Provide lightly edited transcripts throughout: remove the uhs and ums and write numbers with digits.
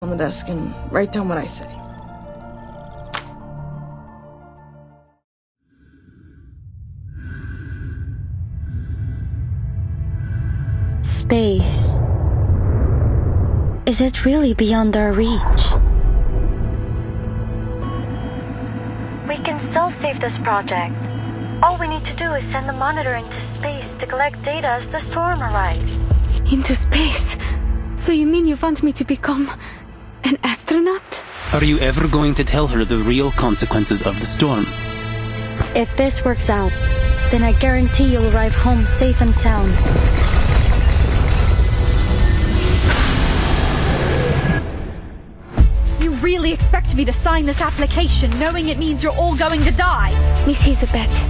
on the desk and write down what I say. Space. Is it really beyond our reach? We can still save this project. All we need to do is send the monitor into space to collect data as the storm arrives. Into space? So you mean you want me to become an astronaut? Are you ever going to tell her the real consequences of the storm? If this works out, then I guarantee you'll arrive home safe and sound. You really expect me to sign this application knowing it means you're all going to die? Miss Elizabeth,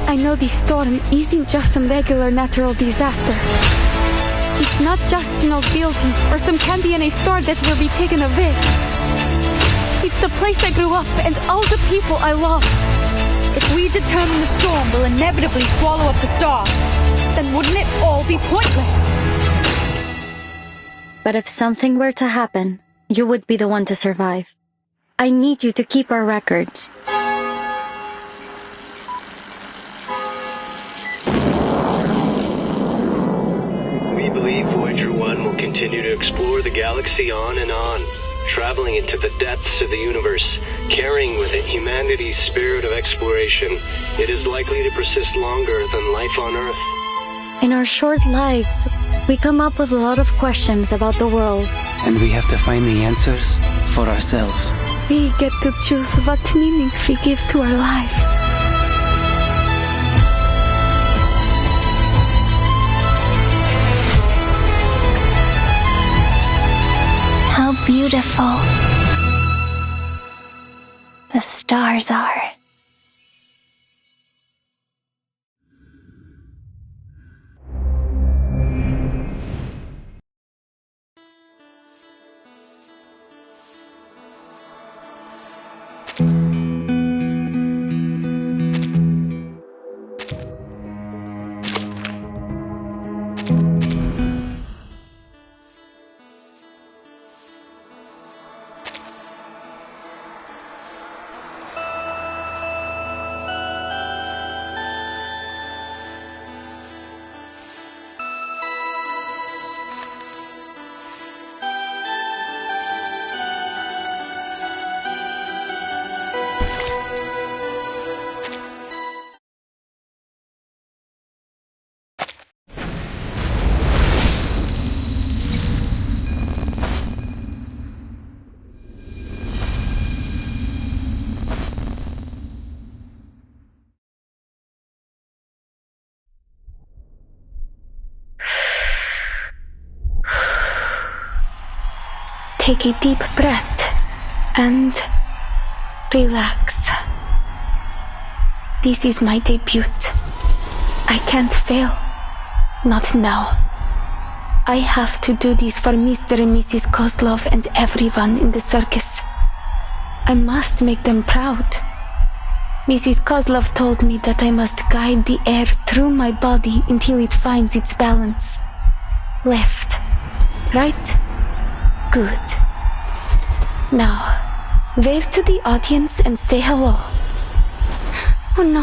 I know this storm isn't just some regular natural disaster. It's not just an old building or some candy in a store that will be taken away. It's the place I grew up and all the people I love. If we determine the storm will inevitably swallow up the stars, then wouldn't it all be pointless? But if something were to happen, you would be the one to survive. I need you to keep our records. We believe Voyager 1 will continue to explore the galaxy on and on, traveling into the depths of the universe, carrying with it humanity's spirit of exploration. It is likely to persist longer than life on Earth. In our short lives, we come up with a lot of questions about the world. And we have to find the answers for ourselves. We get to choose what meaning we give to our lives. How beautiful the stars are. Take a deep breath and relax. This is my debut. I can't fail. Not now. I have to do this for Mr. and Mrs. Kozlov and everyone in the circus. I must make them proud. Mrs. Kozlov told me that I must guide the air through my body until it finds its balance. Left. Right. Good. Now, wave to the audience and say hello. Oh no.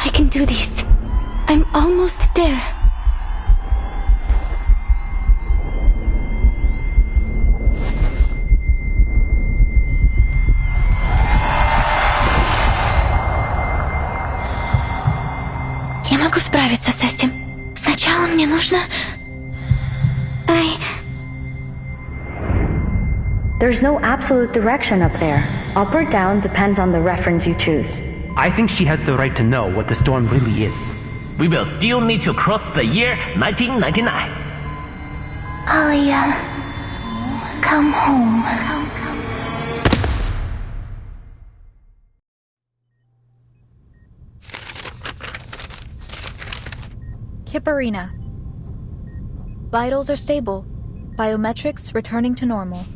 I can do this. I'm almost there. Я могу справиться с этим. Сначала мне нужно... There's no absolute direction up there. Up or down depends on the reference you choose. I think she has the right to know what the storm really is. We will still need to cross the year 1999. Alia, come home. Kipperina. Vitals are stable. Biometrics returning to normal.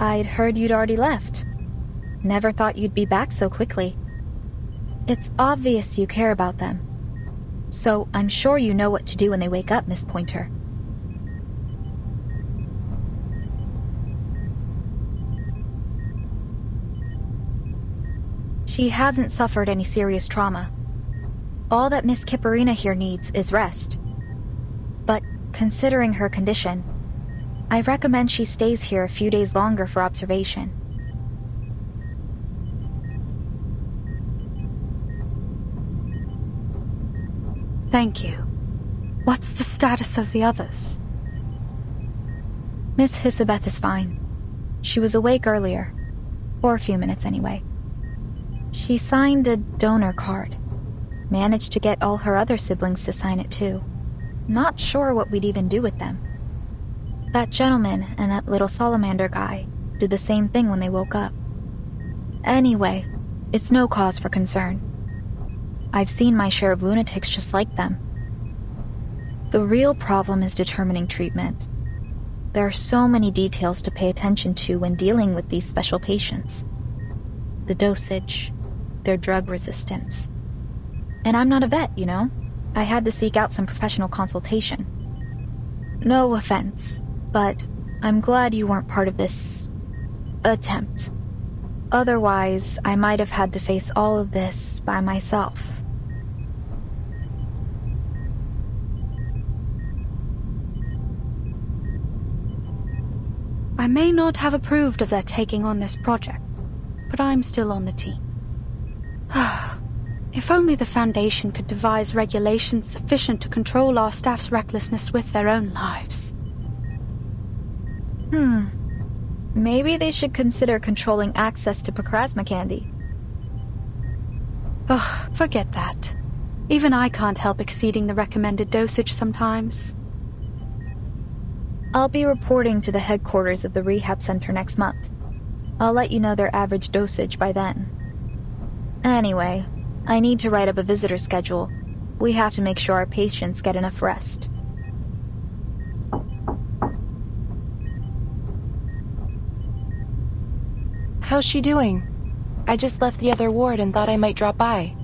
I'd heard you'd already left. Never thought you'd be back so quickly. It's obvious you care about them. So I'm sure you know what to do when they wake up, Miss Pointer. She hasn't suffered any serious trauma. All that Miss Kipperina here needs is rest. But considering her condition, I recommend she stays here a few days longer for observation. Thank you. What's the status of the others? Miss Hisabeth is fine. She was awake earlier. For a few minutes anyway. She signed a donor card. Managed to get all her other siblings to sign it too. Not sure what we'd even do with them. That gentleman and that little salamander guy did the same thing when they woke up. Anyway, it's no cause for concern. I've seen my share of lunatics just like them. The real problem is determining treatment. There are so many details to pay attention to when dealing with these special patients. The dosage, their drug resistance. And I'm not a vet, you know? I had to seek out some professional consultation. No offense, but I'm glad you weren't part of this attempt. Otherwise, I might have had to face all of this by myself. I may not have approved of their taking on this project, but I'm still on the team. If only the Foundation could devise regulations sufficient to control our staff's recklessness with their own lives. Maybe they should consider controlling access to Pacrasma candy. Ugh, forget that. Even I can't help exceeding the recommended dosage sometimes. I'll be reporting to the headquarters of the rehab center next month. I'll let you know their average dosage by then. Anyway, I need to write up a visitor schedule. We have to make sure our patients get enough rest. How's she doing? I just left the other ward and thought I might drop by.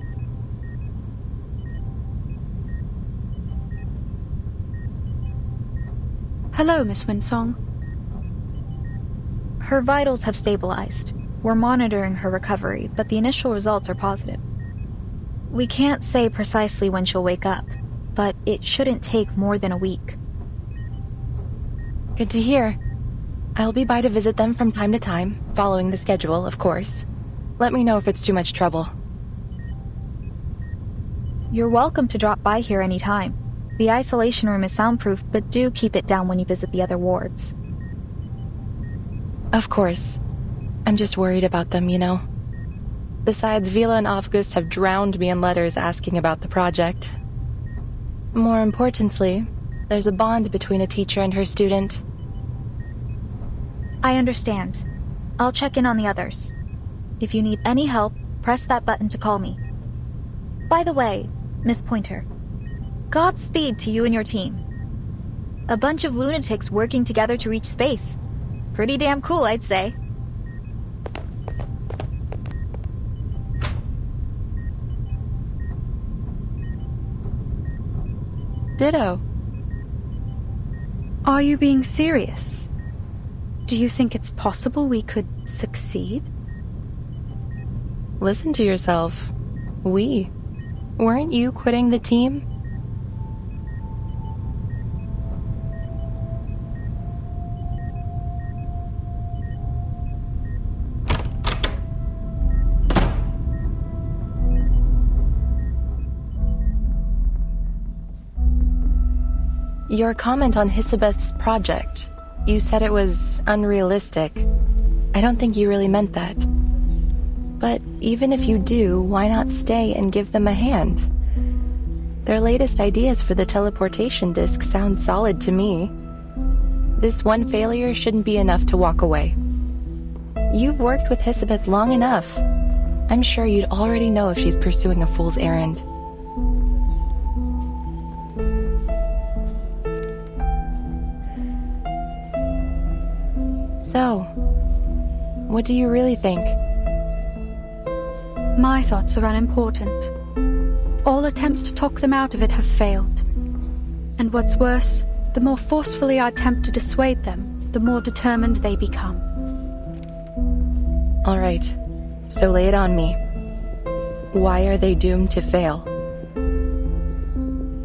Hello, Miss Winsong. Her vitals have stabilized. We're monitoring her recovery, but the initial results are positive. We can't say precisely when she'll wake up, but it shouldn't take more than a week. Good to hear. I'll be by to visit them from time to time, following the schedule, of course. Let me know if it's too much trouble. You're welcome to drop by here anytime. The isolation room is soundproof, but do keep it down when you visit the other wards. Of course. I'm just worried about them, you know. Besides, Vila and August have drowned me in letters asking about the project. More importantly, there's a bond between a teacher and her student. I understand. I'll check in on the others. If you need any help, press that button to call me. By the way, Miss Pointer, Godspeed to you and your team. A bunch of lunatics working together to reach space. Pretty damn cool, I'd say. Ditto. Are you being serious? Do you think it's possible we could succeed? Listen to yourself. We. Weren't you quitting the team? Your comment on Hisabeth's project. You said it was unrealistic. I don't think you really meant that. But even if you do, why not stay and give them a hand? Their latest ideas for the teleportation disc sound solid to me. This one failure shouldn't be enough to walk away. You've worked with Hisabeth long enough. I'm sure you'd already know if she's pursuing a fool's errand. So, What do you really think? My thoughts are unimportant. All attempts to talk them out of it have failed. And what's worse, the more forcefully I attempt to dissuade them, the more determined they become. All right, so lay it on me. Why are they doomed to fail?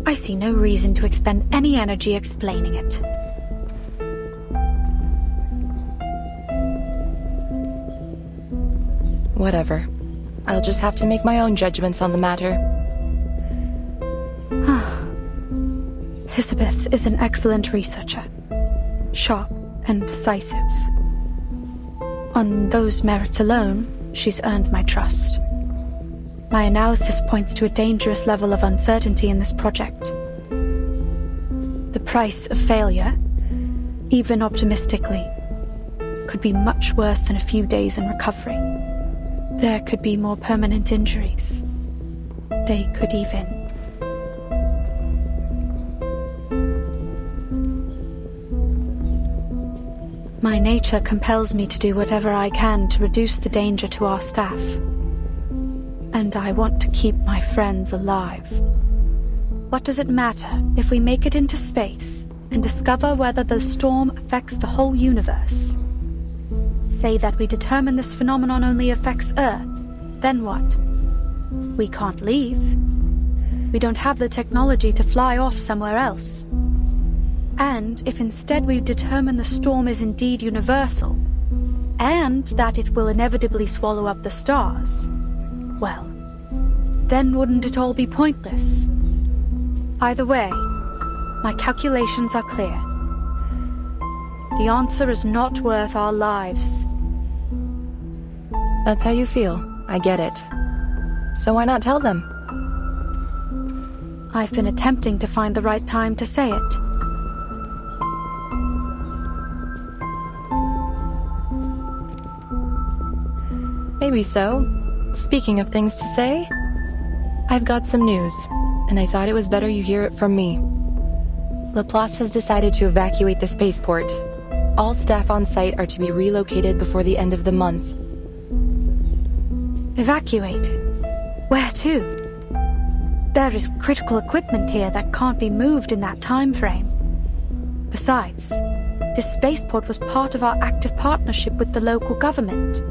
I see no reason to expend any energy explaining it. Whatever. I'll just have to make my own judgments on the matter. Hisabeth is an excellent researcher. Sharp and decisive. On those merits alone, she's earned my trust. My analysis points to a dangerous level of uncertainty in this project. The price of failure, even optimistically, could be much worse than a few days in recovery. There could be more permanent injuries. They could even... My nature compels me to do whatever I can to reduce the danger to our staff. And I want to keep my friends alive. What does it matter if we make it into space and discover whether the storm affects the whole universe? Say that we determine this phenomenon only affects Earth, then what? We can't leave. We don't have the technology to fly off somewhere else. And if instead we determine the storm is indeed universal, and that it will inevitably swallow up the stars, well, then wouldn't it all be pointless? Either way, my calculations are clear. The answer is not worth our lives. That's how you feel. I get it. So why not tell them? I've been attempting to find the right time to say it. Maybe so. Speaking of things to say, I've got some news, and I thought it was better you hear it from me. Laplace has decided to evacuate the spaceport. All staff on site are to be relocated before the end of the month. Evacuated? Where to? There is critical equipment here that can't be moved in that time frame. Besides, this spaceport was part of our active partnership with the local government.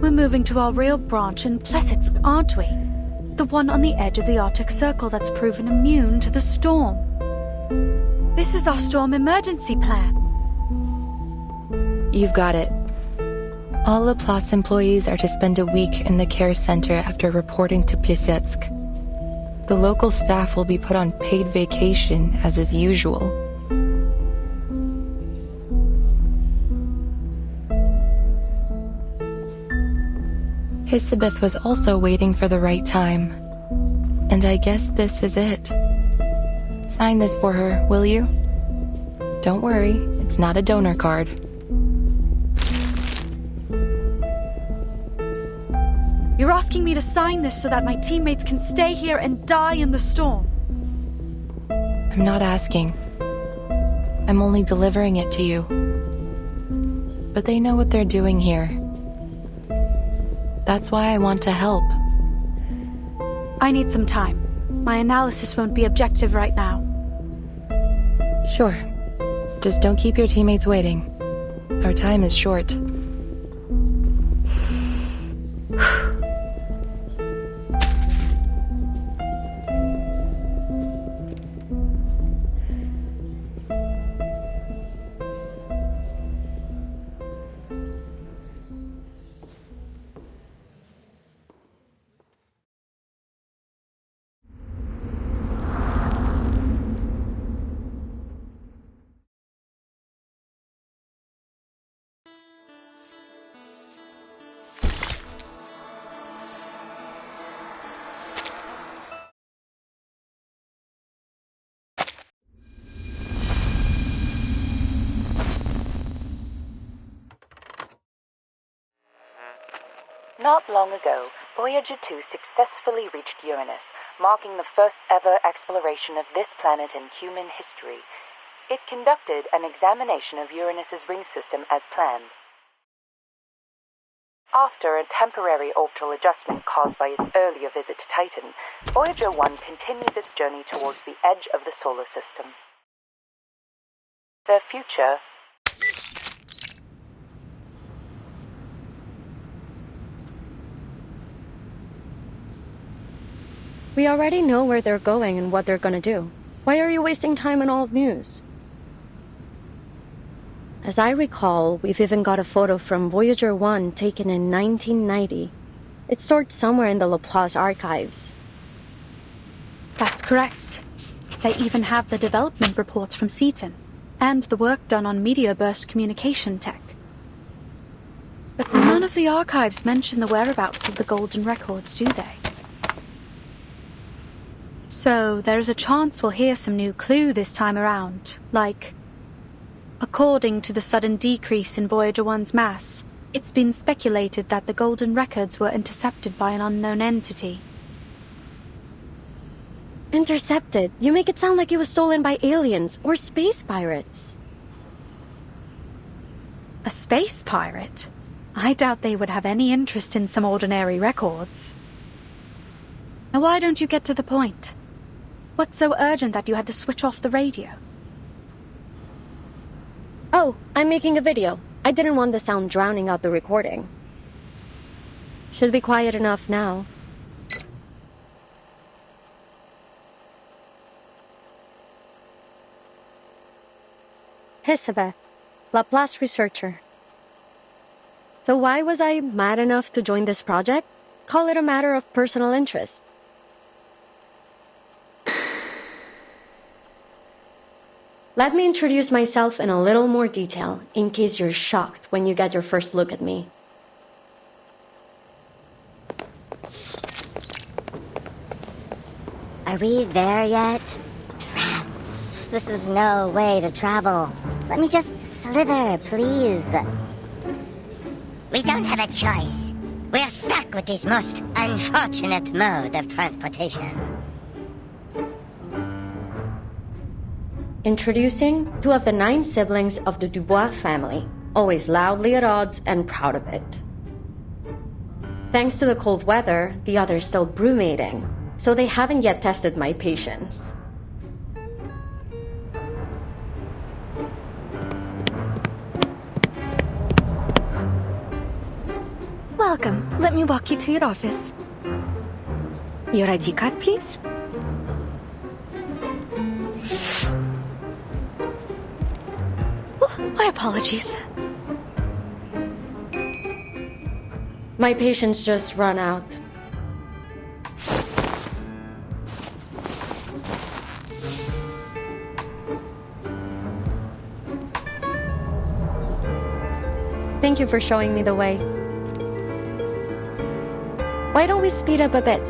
We're moving to our real branch in Plesetsk, aren't we? The one on the edge of the Arctic Circle that's proven immune to the storm. This is our storm emergency plan. You've got it. All Laplace employees are to spend a week in the care center after reporting to Plesetsk. The local staff will be put on paid vacation, as is usual. Hisabeth was also waiting for the right time. And I guess this is it. Sign this for her, will you? Don't worry, it's not a donor card. You're asking me to sign this so that my teammates can stay here and die in the storm? I'm not asking. I'm only delivering it to you. But they know what they're doing here. That's why I want to help. I need some time. My analysis won't be objective right now. Sure. Just don't keep your teammates waiting. Our time is short. Not long ago, Voyager 2 successfully reached Uranus, marking the first ever exploration of this planet in human history. It conducted an examination of Uranus's ring system as planned. After a temporary orbital adjustment caused by its earlier visit to Titan, Voyager 1 continues its journey towards the edge of the solar system. Their future We already know where they're going and what they're gonna do. Why are you wasting time on old news? As I recall, we've even got a photo from Voyager 1 taken in 1990. It's stored somewhere in the Laplace archives. That's correct. They even have the development reports from Seaton, and the work done on meteor burst communication tech. But none of the archives mention the whereabouts of the golden records, do they? So there's a chance we'll hear some new clue this time around, like, according to the sudden decrease in Voyager 1's mass, it's been speculated that the golden records were intercepted by an unknown entity. Intercepted? You make it sound like it was stolen by aliens or space pirates. A space pirate? I doubt they would have any interest in some ordinary records. Now why don't you get to the point? What's so urgent that you had to switch off the radio? Oh, I'm making a video. I didn't want the sound drowning out the recording. Should be quiet enough now. Elizabeth, Laplace researcher. So why was I mad enough to join this project? Call it a matter of personal interest. Let me introduce myself in a little more detail, in case you're shocked when you get your first look at me. Are we there yet? Rats, this is no way to travel. Let me just slither, please. We don't have a choice. We're stuck with this most unfortunate mode of transportation. Introducing 2 of the 9 siblings of the Dubois family, always loudly at odds and proud of it. Thanks to the cold weather, the others still brumating, so they haven't yet tested my patience. Welcome. Let me walk you to your office. Your ID card, please. My apologies. My patience just run out. Thank you for showing me the way. Why don't we speed up a bit?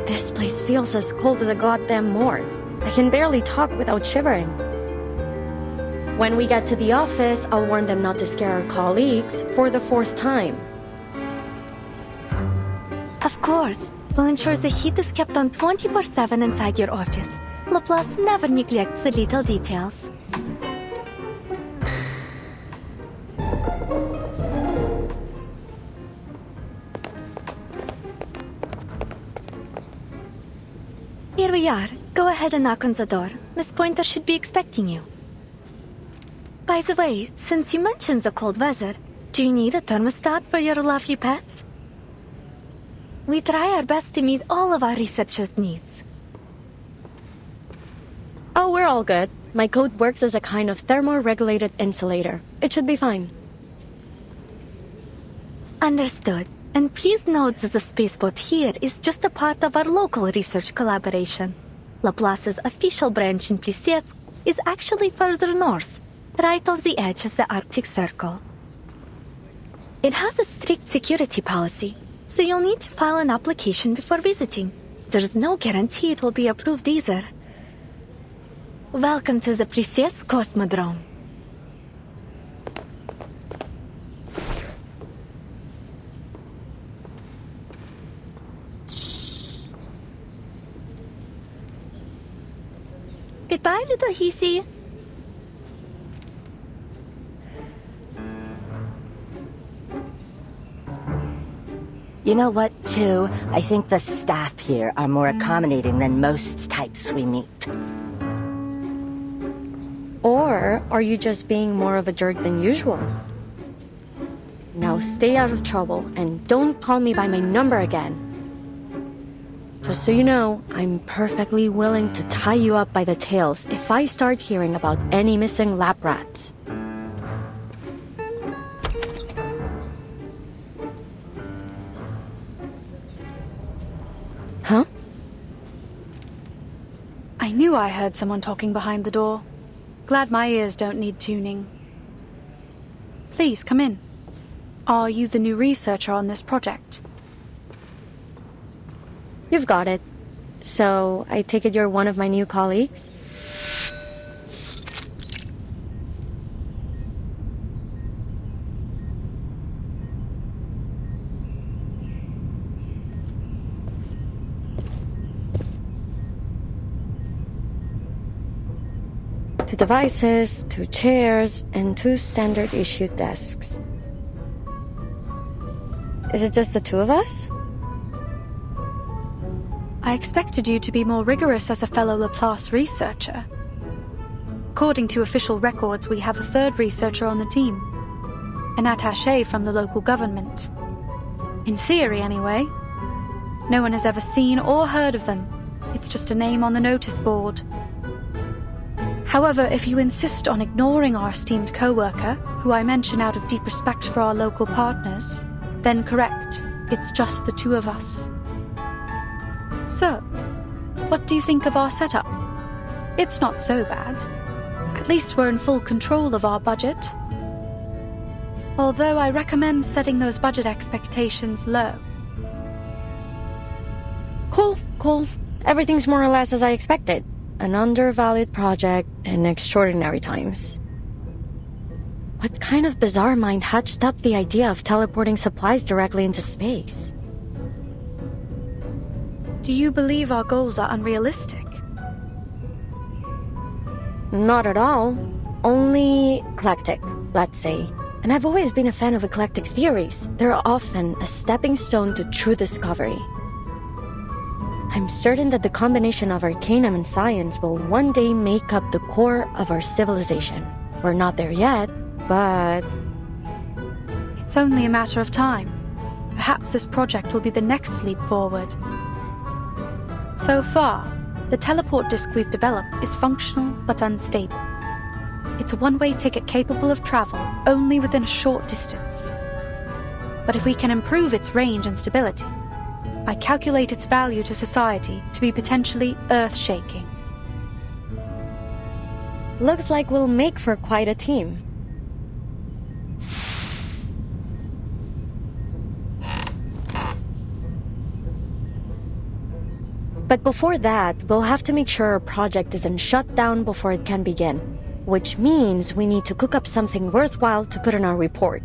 This place feels as cold as a goddamn morgue. I can barely talk without shivering. When we get to the office, I'll warn them not to scare our colleagues for the 4th time. Of course. We'll ensure the heat is kept on 24/7 inside your office. Laplace never neglects the little details. Here we are. Go ahead and knock on the door. Miss Pointer should be expecting you. By the way, since you mentioned the cold weather, do you need a thermostat for your lovely pets? We try our best to meet all of our researchers' needs. Oh, we're all good. My coat works as a kind of thermoregulated insulator. It should be fine. Understood. And please note that the spaceport here is just a part of our local research collaboration. Laplace's official branch in Plissets is actually further north, right on the edge of the Arctic Circle. It has a strict security policy, so you'll need to file an application before visiting. There's no guarantee it will be approved either. Welcome to the Plissets Cosmodrome. Goodbye, little Hissy. You know what, too? I think the staff here are more accommodating than most types we meet. Or are you just being more of a jerk than usual? Now stay out of trouble and don't call me by my number again. Just so you know, I'm perfectly willing to tie you up by the tails if I start hearing about any missing lab rats. Huh? I knew I heard someone talking behind the door. Glad my ears don't need tuning. Please, come in. Are you the new researcher on this project? You've got it. So, I take it you're one of my new colleagues? Two devices, 2 chairs, and 2 standard issue desks. Is it just the 2 of us? I expected you to be more rigorous as a fellow Laplace researcher. According to official records, we have a 3rd researcher on the team. An attaché from the local government. In theory, anyway. No one has ever seen or heard of them. It's just a name on the notice board. However, if you insist on ignoring our esteemed co-worker, who I mention out of deep respect for our local partners, then correct, it's just the 2 of us. So, what do you think of our setup? It's not so bad. At least we're in full control of our budget. Although I recommend setting those budget expectations low. Cool. Everything's more or less as I expected. An undervalued project in extraordinary times. What kind of bizarre mind hatched up the idea of teleporting supplies directly into space? Do you believe our goals are unrealistic? Not at all. Only eclectic, let's say. And I've always been a fan of eclectic theories. They're often a stepping stone to true discovery. I'm certain that the combination of arcanum and science will one day make up the core of our civilization. We're not there yet, but... It's only a matter of time. Perhaps this project will be the next leap forward. So far, the teleport disk we've developed is functional but unstable. It's a one-way ticket capable of travel only within a short distance. But if we can improve its range and stability, I calculate its value to society to be potentially earth-shaking. Looks like we'll make for quite a team. But before that, we'll have to make sure our project isn't shut down before it can begin. Which means we need to cook up something worthwhile to put in our report.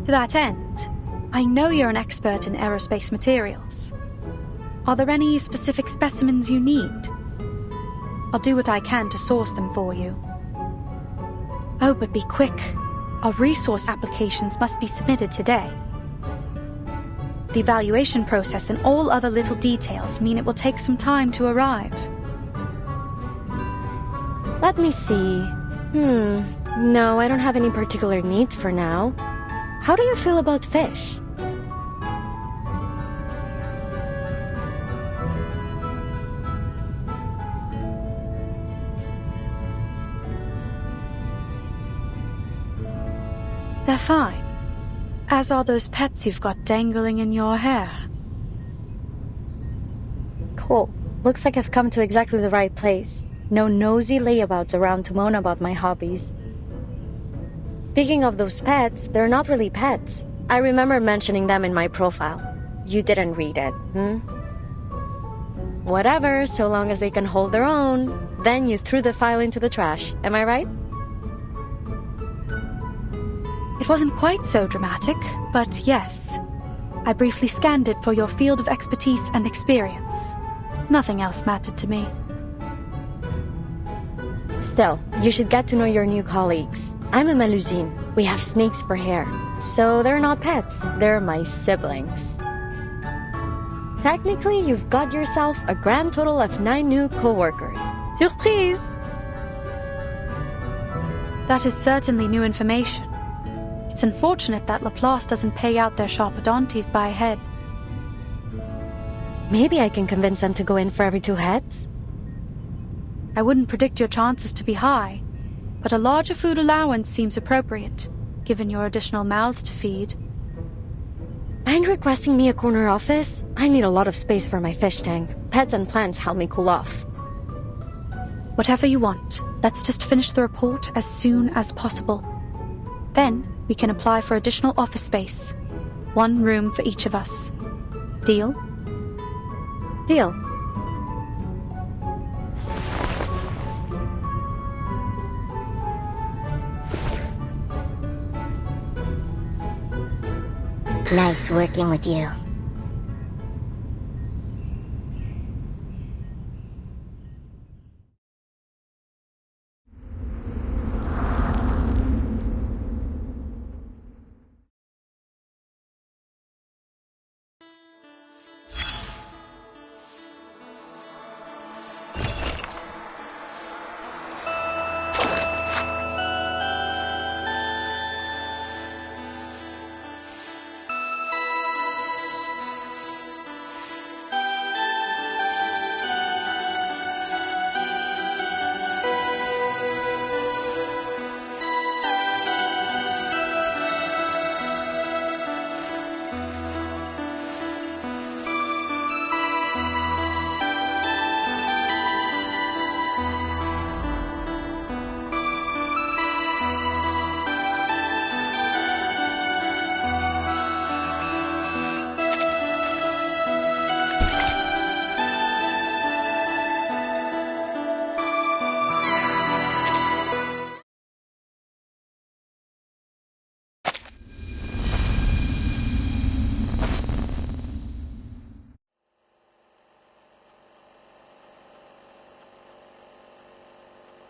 To that end, I know you're an expert in aerospace materials. Are there any specific specimens you need? I'll do what I can to source them for you. Oh, but be quick. Our resource applications must be submitted today. The evaluation process and all other little details mean it will take some time to arrive. Let me see. No, I don't have any particular needs for now. How do you feel about fish? They're fine. As are those pets you've got dangling in your hair. Cool. Looks like I've come to exactly the right place. No nosy layabouts around to moan about my hobbies. Speaking of those pets, they're not really pets. I remember mentioning them in my profile. You didn't read it, Whatever, so long as they can hold their own. Then you threw the file into the trash, am I right? It wasn't quite so dramatic, but yes. I briefly scanned it for your field of expertise and experience. Nothing else mattered to me. Still, you should get to know your new colleagues. I'm a Melusine. We have snakes for hair. So they're not pets, they're my siblings. Technically, you've got yourself a grand total of 9 new co-workers. Surprise! That is certainly new information. It's unfortunate that Laplace doesn't pay out their sharpodontes by head. Maybe I can convince them to go in for every 2 heads? I wouldn't predict your chances to be high, but a larger food allowance seems appropriate, given your additional mouths to feed. Mind requesting me a corner office? I need a lot of space for my fish tank. Pets and plants help me cool off. Whatever you want. Let's just finish the report as soon as possible. Then, we can apply for additional office space. 1 room for each of us. Deal? Deal. Nice working with you.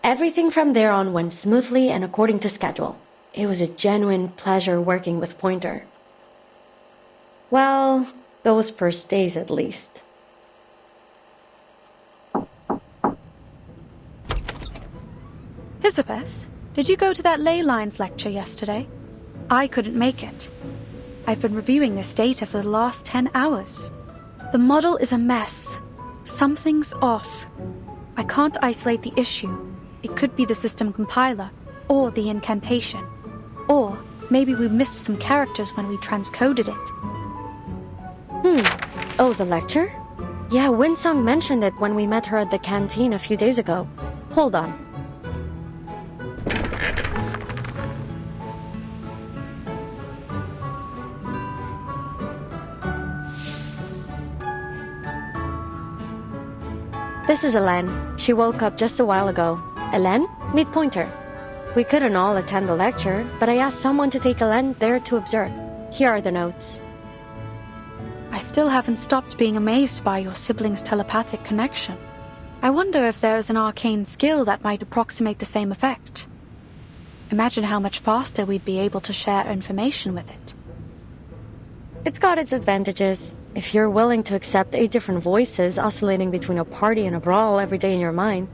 Everything from there on went smoothly and according to schedule. It was a genuine pleasure working with Pointer. Well, those first days at least. Elizabeth, did you go to that ley lines lecture yesterday? I couldn't make it. I've been reviewing this data for the last 10 hours. The model is a mess. Something's off. I can't isolate the issue. It could be the system compiler, or the incantation. Or maybe we missed some characters when we transcoded it. Oh, the lecture? Yeah, Winsong mentioned it when we met her at the canteen a few days ago. Hold on. This is Hélène. She woke up just a while ago. Hélène, meet Pointer. We couldn't all attend the lecture, but I asked someone to take Hélène there to observe. Here are the notes. I still haven't stopped being amazed by your siblings' telepathic connection. I wonder if there is an arcane skill that might approximate the same effect. Imagine how much faster we'd be able to share information with it. It's got its advantages. If you're willing to accept 8 different voices oscillating between a party and a brawl every day in your mind.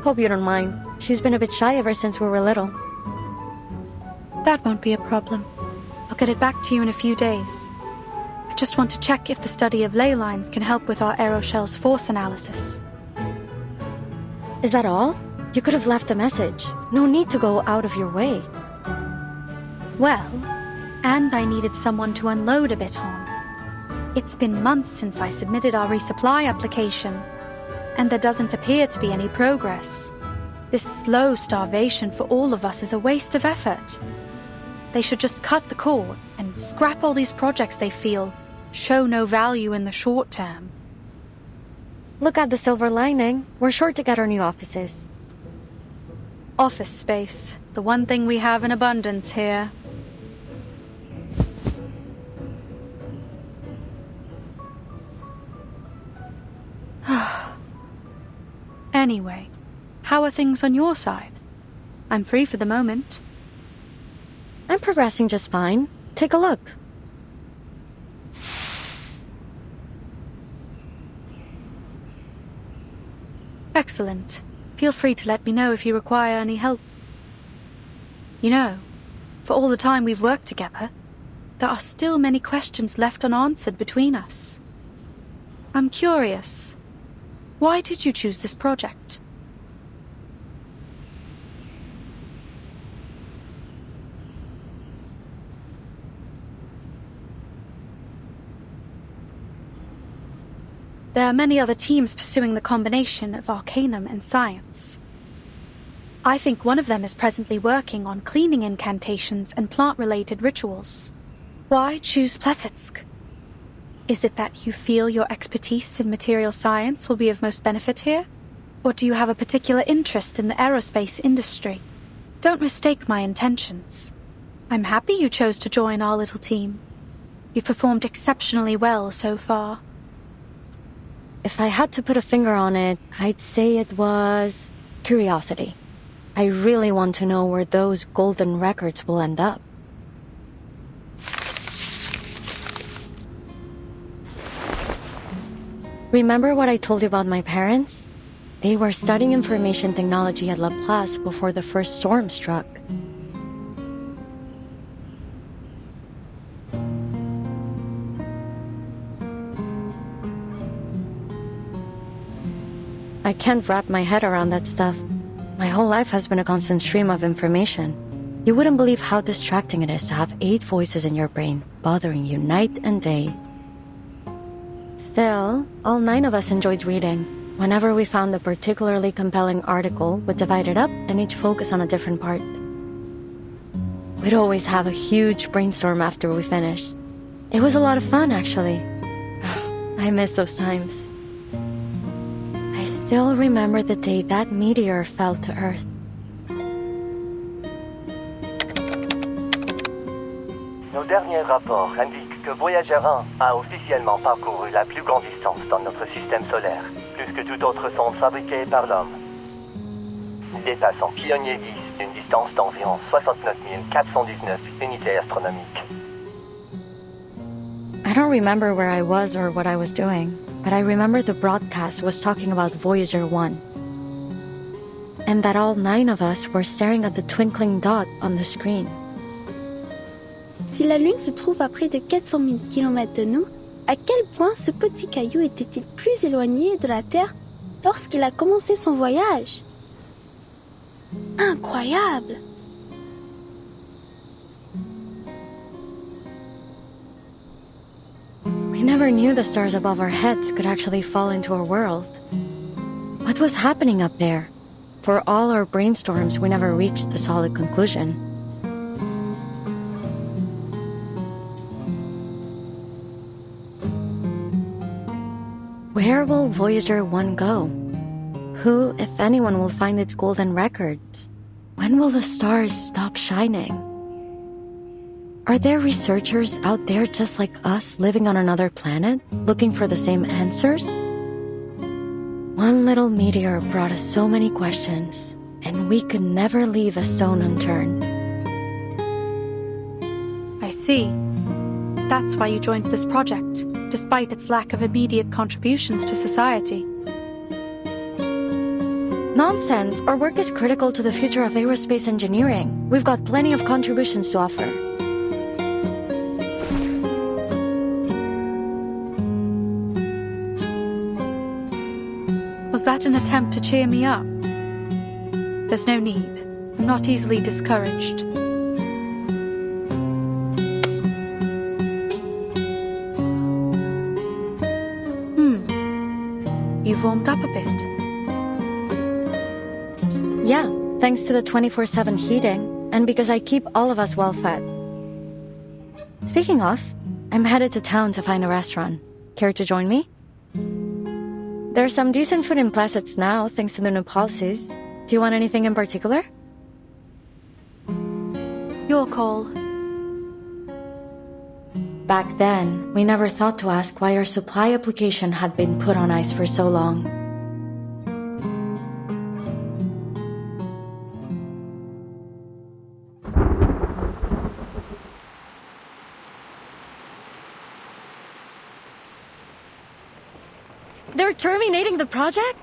Hope you don't mind. She's been a bit shy ever since we were little. That won't be a problem. I'll get it back to you in a few days. I just want to check if the study of ley lines can help with our aeroshell's force analysis. Is that all? You could have left a message. No need to go out of your way. Well, and I needed someone to unload a bit on. It's been months since I submitted our resupply application, and there doesn't appear to be any progress. This slow starvation for all of us is a waste of effort. They should just cut the cord and scrap all these projects they feel show no value in the short term. Look at the silver lining. We're sure to get our new offices. Office space, the one thing we have in abundance here. Anyway, how are things on your side? I'm free for the moment. I'm progressing just fine. Take a look. Excellent. Feel free to let me know if you require any help. You know, for all the time we've worked together, there are still many questions left unanswered between us. I'm curious. Why did you choose this project? There are many other teams pursuing the combination of arcanum and science. I think one of them is presently working on cleaning incantations and plant-related rituals. Why choose Plesetsk? Is it that you feel your expertise in material science will be of most benefit here? Or do you have a particular interest in the aerospace industry? Don't mistake my intentions. I'm happy you chose to join our little team. You've performed exceptionally well so far. If I had to put a finger on it, I'd say it was curiosity. I really want to know where those golden records will end up. Remember what I told you about my parents? They were studying information technology at Laplace before the first storm struck. I can't wrap my head around that stuff. My whole life has been a constant stream of information. You wouldn't believe how distracting it is to have 8 voices in your brain, bothering you night and day. Still, all 9 of us enjoyed reading. Whenever we found a particularly compelling article, we'd divide it up and each focus on a different part. We'd always have a huge brainstorm after we finished. It was a lot of fun, actually. I miss those times. I still remember the day that meteor fell to Earth. Nos derniers rapports indiquent que Voyager 1 a officiellement parcouru la plus grande distance dans notre système solaire, plus que toute autre sonde fabriquée par l'homme, dépassant Pioneer 10 d'une distance d'environ 69 419 unités astronomiques. I don't remember where I was or what I was doing, but I remember the broadcast was talking about Voyager 1. And that all 9 of us were staring at the twinkling dot on the screen. Si la Lune se trouve à près de 400 000 km de nous, à quel point ce petit caillou était-il plus éloigné de la Terre lorsqu'il a commencé son voyage? Incroyable! We never knew the stars above our heads could actually fall into our world. What was happening up there? For all our brainstorms, we never reached a solid conclusion. Where will Voyager 1 go? Who, if anyone, will find its golden records? When will the stars stop shining? Are there researchers out there just like us living on another planet, looking for the same answers? One little meteor brought us so many questions, and we could never leave a stone unturned. I see. That's why you joined this project, despite its lack of immediate contributions to society. Nonsense! Our work is critical to the future of aerospace engineering. We've got plenty of contributions to offer. Was that an attempt to cheer me up? There's no need. I'm not easily discouraged. You've warmed up a bit. Yeah, thanks to the 24/7 heating, and because I keep all of us well fed. Speaking of, I'm headed to town to find a restaurant. Care to join me? There's some decent food in Plesetsk now, thanks to the new policies. Do you want anything in particular? Your call. Back then, we never thought to ask why our supply application had been put on ice for so long. You're terminating the project?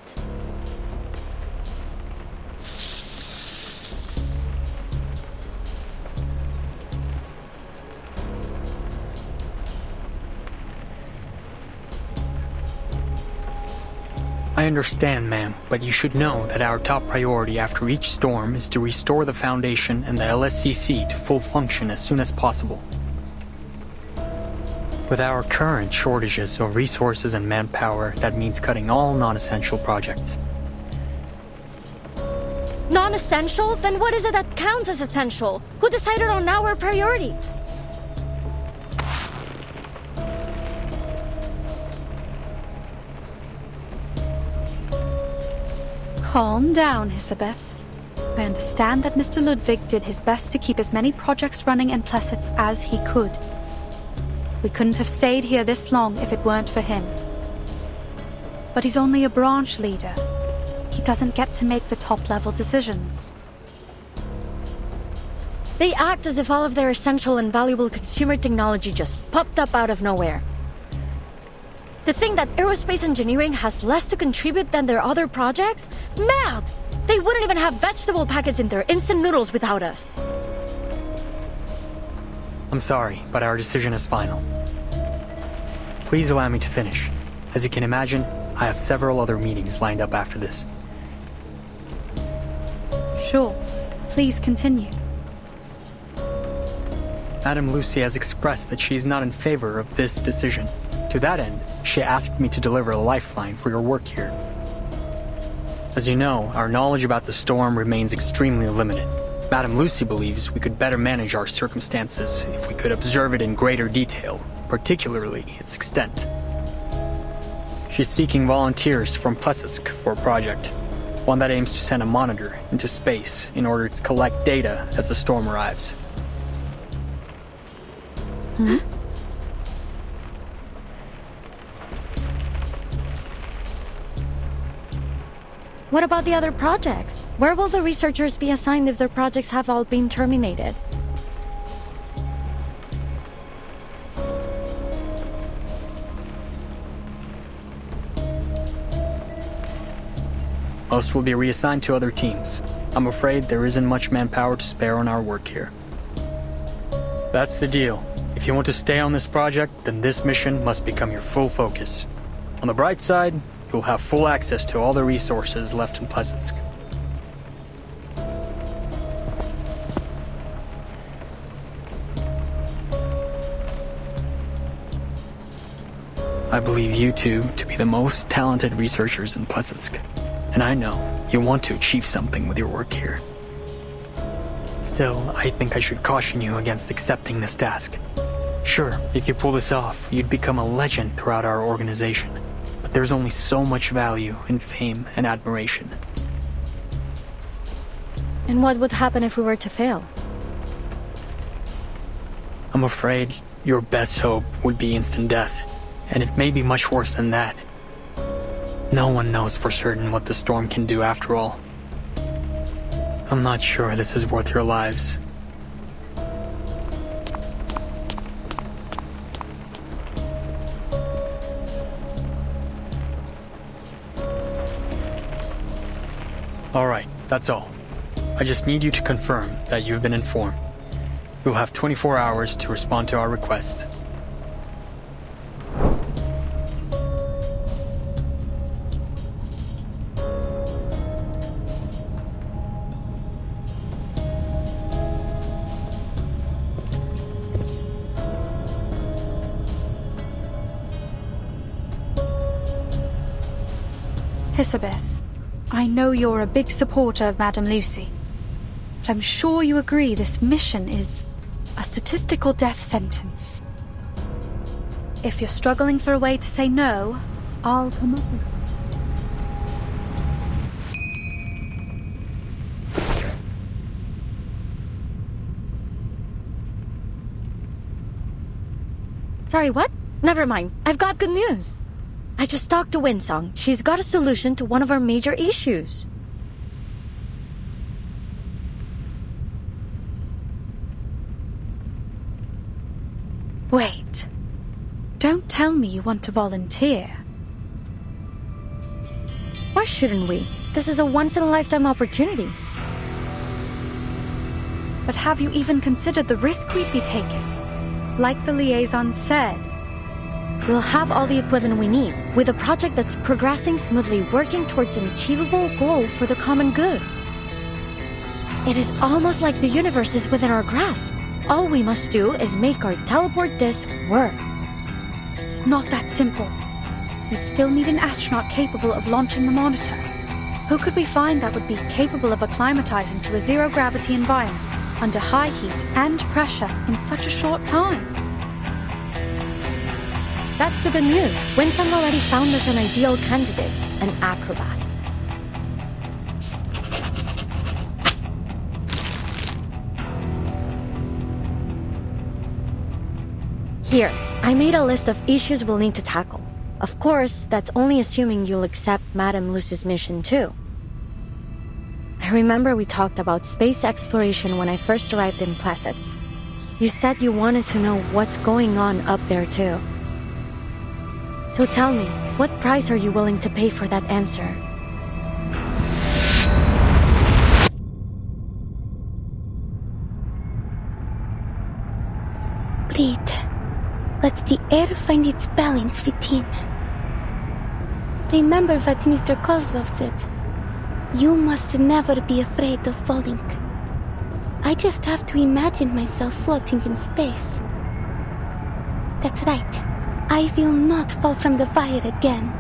I understand, ma'am, but you should know that our top priority after each storm is to restore the Foundation and the LSCC to full function as soon as possible. With our current shortages of resources and manpower, that means cutting all non-essential projects. Non-essential? Then what is it that counts as essential? Who decided on our priority? Calm down, Elizabeth. I understand that Mr. Ludwig did his best to keep as many projects running in Plessitz as he could. We couldn't have stayed here this long if it weren't for him. But he's only a branch leader. He doesn't get to make the top-level decisions. They act as if all of their essential and valuable consumer technology just popped up out of nowhere. To think that aerospace engineering has less to contribute than their other projects? Mad! They wouldn't even have vegetable packets in their instant noodles without us. I'm sorry, but our decision is final. Please allow me to finish. As you can imagine, I have several other meetings lined up after this. Sure. Please continue. Madame Lucy has expressed that she is not in favor of this decision. To that end, she asked me to deliver a lifeline for your work here. As you know, our knowledge about the storm remains extremely limited. Madame Lucy believes we could better manage our circumstances if we could observe it in greater detail, particularly its extent. She's seeking volunteers from Plessitsk for a project, one that aims to send a monitor into space in order to collect data as the storm arrives. Hmm? What about the other projects? Where will the researchers be assigned if their projects have all been terminated? Most will be reassigned to other teams. I'm afraid there isn't much manpower to spare on our work here. That's the deal. If you want to stay on this project, then this mission must become your full focus. On the bright side, you'll have full access to all the resources left in Plessitsk. I believe you two to be the most talented researchers in Plessitsk, and I know you want to achieve something with your work here. Still, I think I should caution you against accepting this task. Sure, if you pull this off, you'd become a legend throughout our organization. But there's only so much value in fame and admiration. And what would happen if we were to fail? I'm afraid your best hope would be instant death, and it may be much worse than that. No one knows for certain what the storm can do after all. I'm not sure this is worth your lives. All right, that's all. I just need you to confirm that you've been informed. You'll have 24 hours to respond to our request. Elizabeth, I know you're a big supporter of Madame Lucy, but I'm sure you agree this mission is a statistical death sentence. If you're struggling for a way to say no, I'll come up with one. Sorry, what? Never mind. I've got good news. I just talked to Winsong. She's got a solution to one of our major issues. Wait. Don't tell me you want to volunteer. course shouldn't we? This is a once-in-a-lifetime opportunity. But have you even considered the risk we'd be taking? Like the liaison said, we'll have all the equipment we need, with a project that's progressing smoothly, working towards an achievable goal for the common good. It is almost like the universe is within our grasp. All we must do is make our teleport disc work. It's not that simple. We'd still need an astronaut capable of launching the monitor. Who could we find that would be capable of acclimatizing to a zero-gravity environment under high heat and pressure in such a short time? That's the good news. Winsong already found us an ideal candidate, an acrobat. Here, I made a list of issues we'll need to tackle. Of course, that's only assuming you'll accept Madame Luce's mission too. I remember we talked about space exploration when I first arrived in Plassets. You said you wanted to know what's going on up there too. So tell me, what price are you willing to pay for that answer? Breathe. Let the air find its balance within. Remember what Mr. Kozlov said. You must never be afraid of falling. I just have to imagine myself floating in space. That's right. I will not fall from the fire again.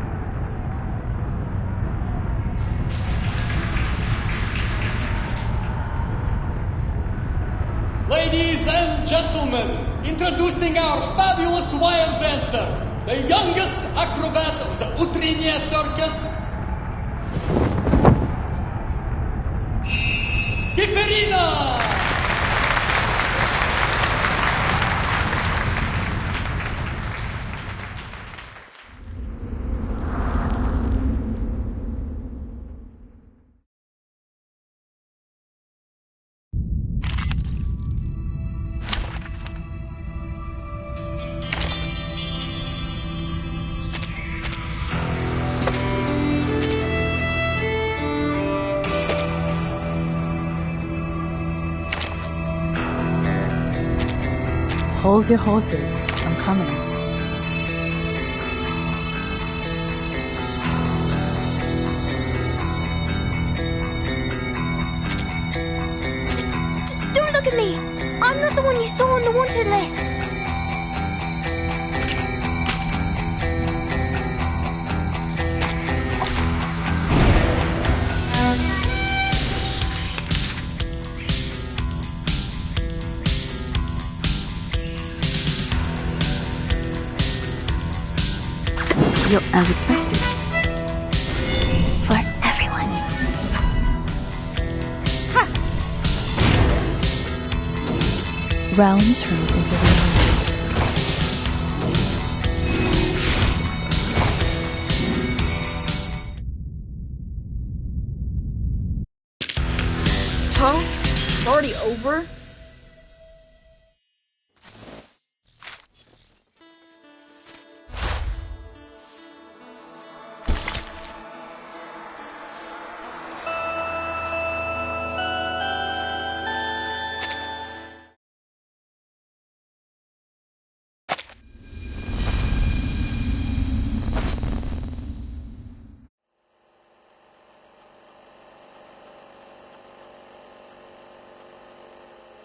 Ladies and gentlemen, introducing our fabulous wire dancer, the youngest acrobat of the Utrenia Circus, Kiperina! Hold your horses. I'm coming. Don't look at me! I'm not the one you saw on the wanted list! You're as expected. For everyone. Ha! Realm turns into reality. Huh? It's already over?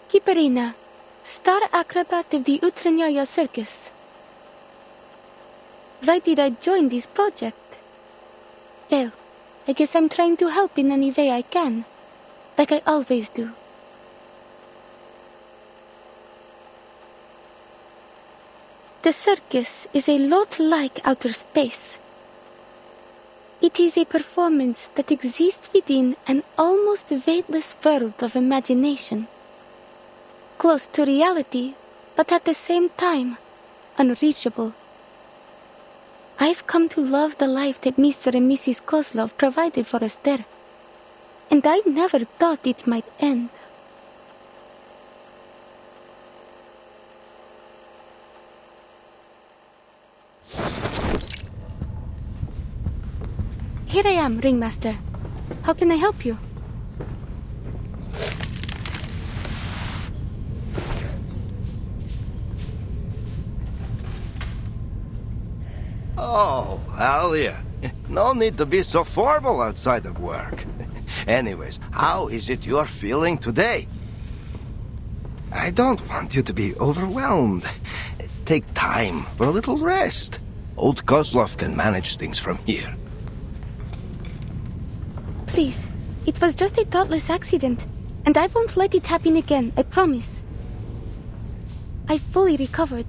Kiperina, star acrobat of the Utrenia Circus. Why did I join this project? Well, I guess I'm trying to help in any way I can, like I always do. The circus is a lot like outer space. It is a performance that exists within an almost weightless world of imagination. Close to reality, but at the same time, unreachable. I've come to love the life that Mr. and Mrs. Kozlov provided for us there, and I never thought it might end. Here I am, Ringmaster. How can I help you? Oh, Alia. No need to be so formal outside of work. Anyways, how is it you're feeling today? I don't want you to be overwhelmed. Take time for a little rest. Old Kozlov can manage things from here. Please, it was just a thoughtless accident, and I won't let it happen again, I promise. I've fully recovered.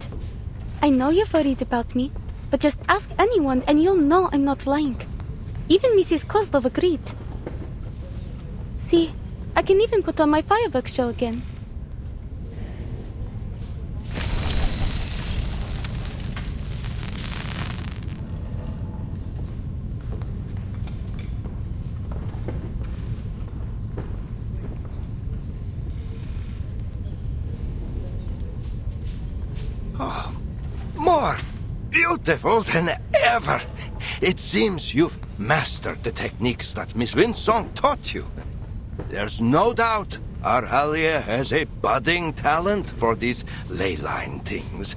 I know you're worried about me, but just ask anyone and you'll know I'm not lying. Even Mrs. Kozlov agreed. See, I can even put on my fireworks show again. Oh, more beautiful than ever. It seems you've mastered the techniques that Miss Winsong taught you. There's no doubt our Alia has a budding talent for these ley line things.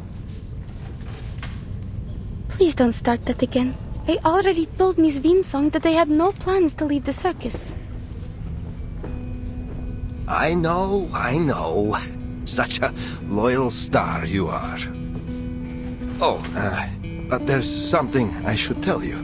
Please don't start that again. I already told Miss Winsong that I had no plans to leave the circus. I know. Such a loyal star you are. Oh, but there's something I should tell you.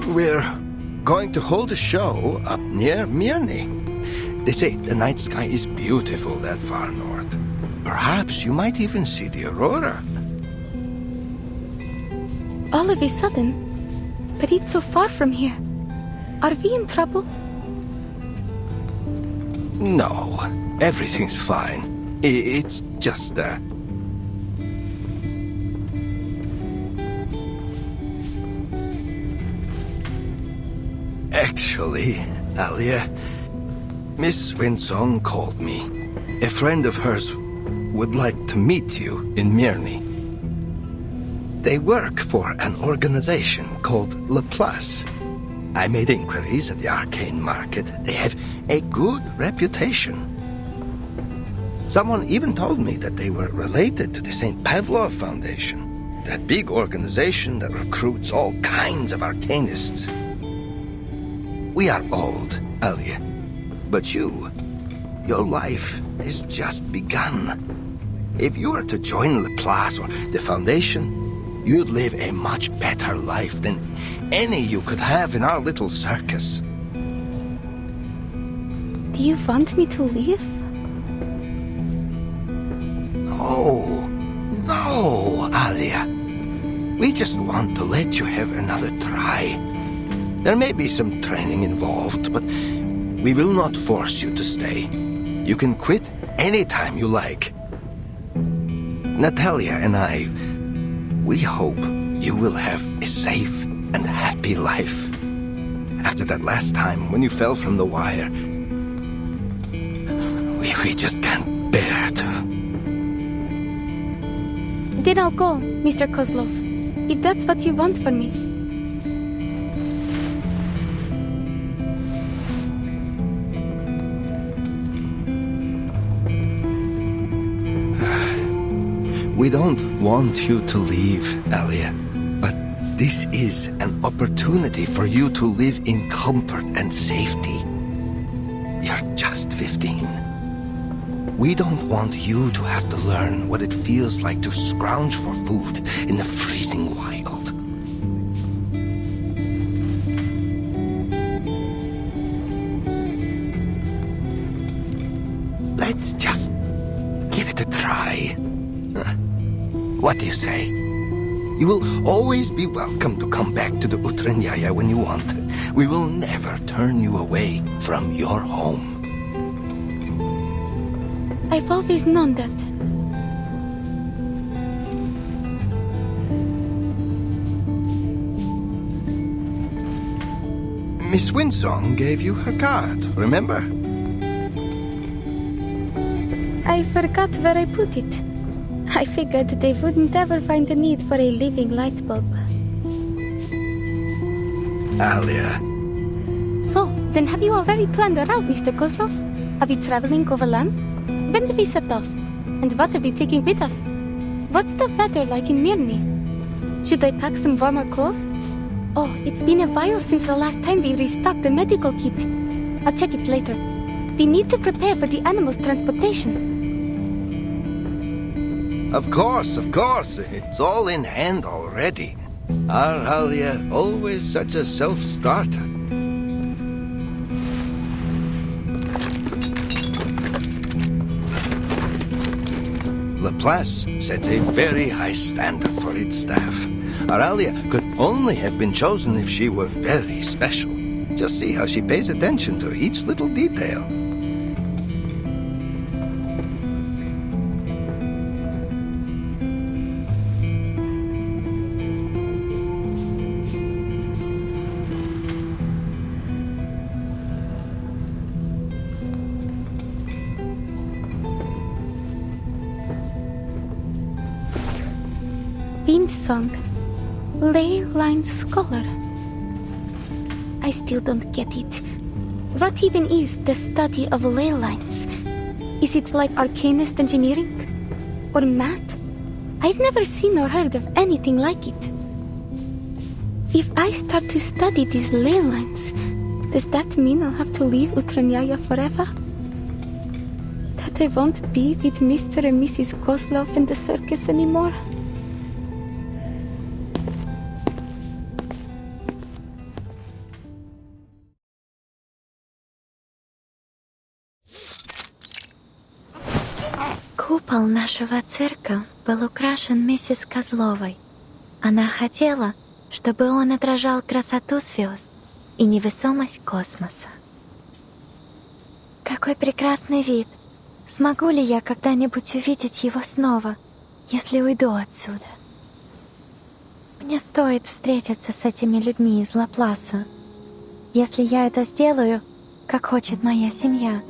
We're going to hold a show up near Mirny. They say the night sky is beautiful that far north. Perhaps you might even see the aurora. All of a sudden? But it's so far from here. Are we in trouble? No, everything's fine. It's just, Actually, Alia, Miss Winsong called me. A friend of hers would like to meet you in Mirny. They work for an organization called Laplace. I made inquiries at the arcane market. They have a good reputation. Someone even told me that they were related to the St. Pavlov Foundation, that big organization that recruits all kinds of arcanists. We are old, Alia, but your life has just begun. If you were to join Laplace or the Foundation, you'd live a much better life than any you could have in our little circus. Do you want me to leave? No, Alia. We just want to let you have another try. There may be some training involved, but we will not force you to stay. You can quit anytime you like. Natalia and I, we hope you will have a safe and happy life. After that last time when you fell from the wire, we just can't bear to. Then I'll go, Mr. Kozlov, if that's what you want for me. We don't want you to leave, Alia, but this is an opportunity for you to live in comfort and safety. You're just 15. We don't want you to have to learn what it feels like to scrounge for food in the freezing wild. Let's just give it a try. What do you say? You will always be welcome to come back to the Utranyaya when you want. We will never turn you away from your home. I've always known that. Miss Winsong gave you her card, remember? I forgot where I put it. I figured they wouldn't ever find a need for a living light bulb. Alia. So, then have you already planned a route, Mr. Kozlov? Are we traveling overland? When do we set off? And what are we taking with us? What's the weather like in Mirny? Should I pack some warmer clothes? Oh, it's been a while since the last time we restocked the medical kit. I'll check it later. We need to prepare for the animals' transportation. Of course. It's all in hand already. Our Alia, always such a self-starter. Laplace sets a very high standard for its staff. Our Alia could only have been chosen if she were very special. Just see how she pays attention to each little detail. Song. Ley line scholar. I still don't get it. What even is the study of ley lines? Is it like arcanist engineering? Or math? I've never seen or heard of anything like it. If I start to study these ley lines, does that mean I'll have to leave Ukrainia forever? That I won't be with Mr. and Mrs. Kozlov in the circus anymore? Купол нашего цирка был украшен миссис Козловой. Она хотела, чтобы он отражал красоту звезд и невесомость космоса. Какой прекрасный вид! Смогу ли я когда-нибудь увидеть его снова, если уйду отсюда? Мне стоит встретиться с этими людьми из Лапласа. Если я это сделаю, как хочет моя семья,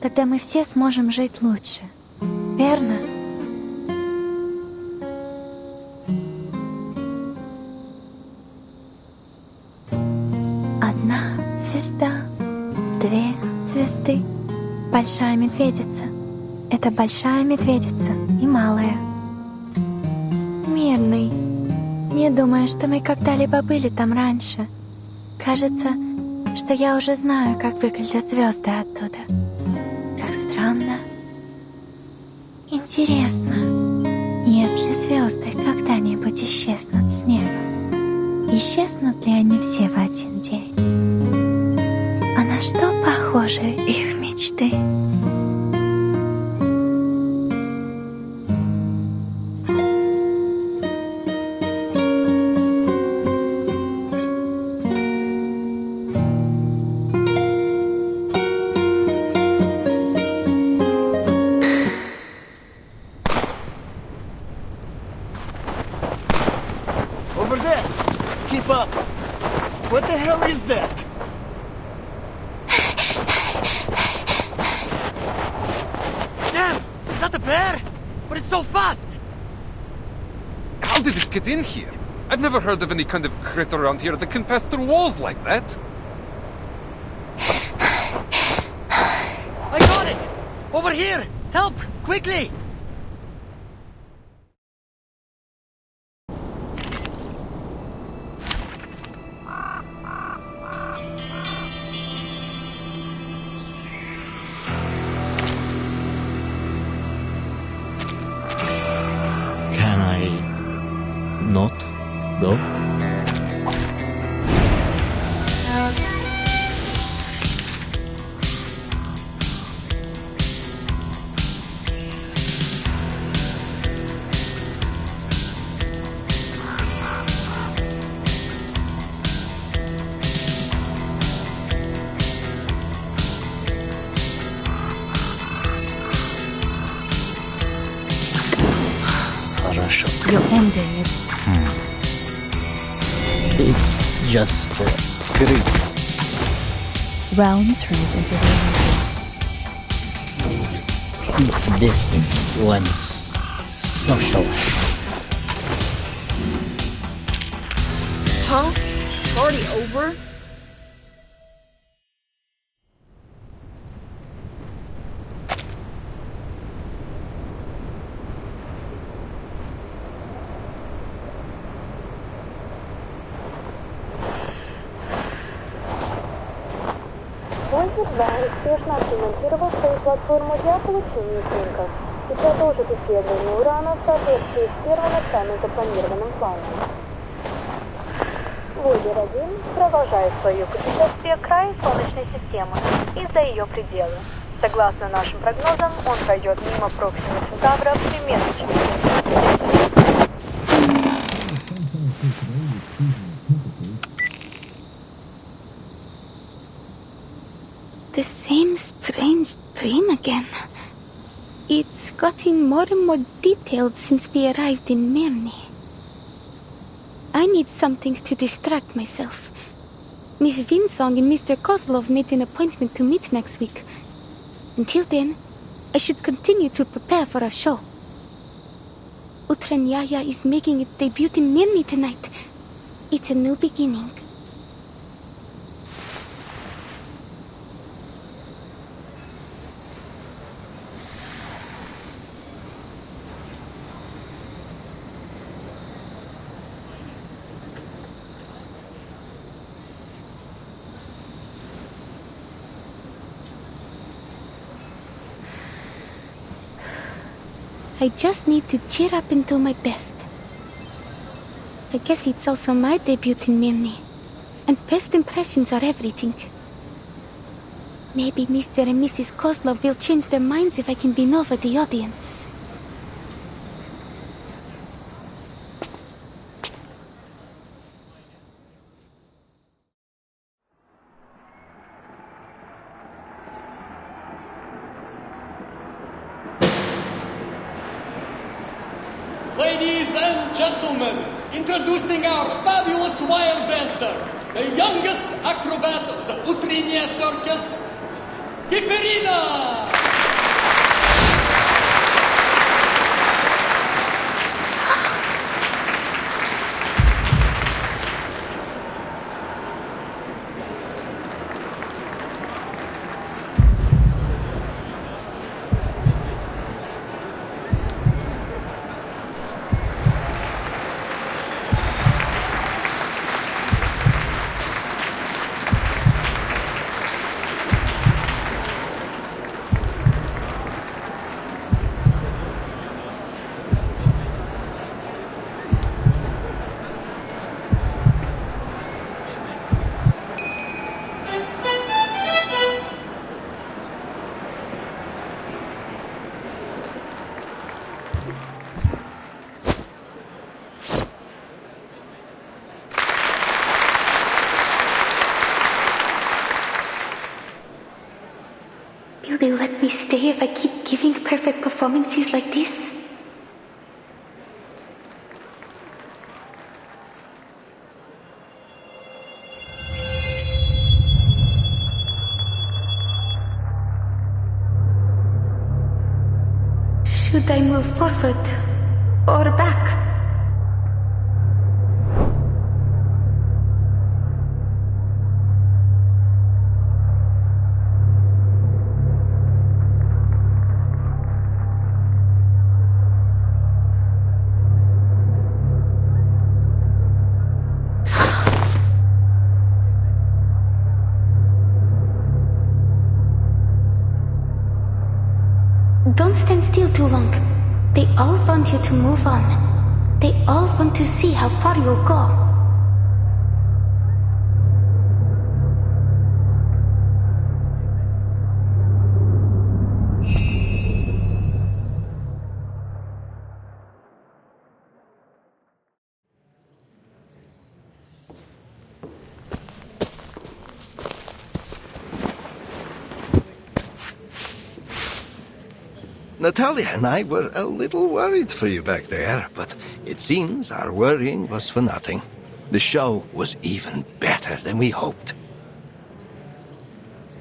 тогда мы все сможем жить лучше. Верно? Одна звезда, две звезды. Большая медведица. Это большая медведица и малая. Мирный. Не думаю, что мы когда-либо были там раньше. Кажется, что я уже знаю, как выглядят звезды оттуда. Как странно. Интересно, если звезды когда-нибудь исчезнут с неба, исчезнут ли они все в один день? А на что похожи их мечты? What the hell is that? Damn! Is that a bear? But it's so fast! How did it get in here? I've never heard of any kind of critter around here that can pass through walls like that. I got it! Over here! Help! Quickly! Can I not go? You're ending it. It's just great. Round turns into reality. keep distance once socialized. Huh? It's already over? Voyager 2 успешно отремонтировал свою платформу для получения снимков и продолжит исследование урана в соответствии с первоначально запланированным планом. Voyager 1 продолжает свое путешествие к краю Солнечной системы и за ее пределы. Согласно нашим прогнозам, он пройдет мимо Проксима Центавра примерно через 10 лет. The same strange dream again. It's gotten more and more detailed since we arrived in Mirny. I need something to distract myself. Miss Vinsong and Mr. Kozlov made an appointment to meet next week. Until then, I should continue to prepare for our show. Utranyaya is making its debut in Mirny tonight. It's a new beginning. I just need to cheer up and do my best. I guess it's also my debut in Mirny, and first impressions are everything. Maybe Mr. and Mrs. Kozlov will change their minds if I can win over the audience. Ladies and gentlemen, introducing our fabulous wire dancer, the youngest acrobat of the Utriniya Circus, Kiperina! Will they let me stay if I keep giving perfect performances like this? Should I move forward or back? Don't stand still too long. They all want you to move on. They all want to see how far you'll go. Natalia and I were a little worried for you back there, but it seems our worrying was for nothing. The show was even better than we hoped.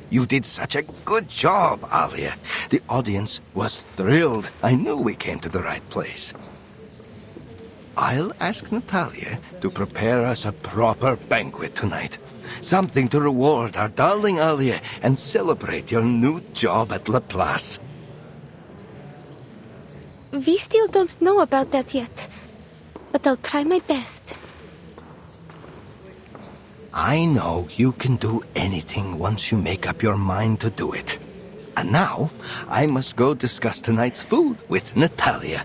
You did such a good job, Alia. The audience was thrilled. I knew we came to the right place. I'll ask Natalia to prepare us a proper banquet tonight. Something to reward our darling Alia and celebrate your new job at Laplace. We still don't know about that yet, but I'll try my best. I know you can do anything once you make up your mind to do it. And now, I must go discuss tonight's food with Natalia.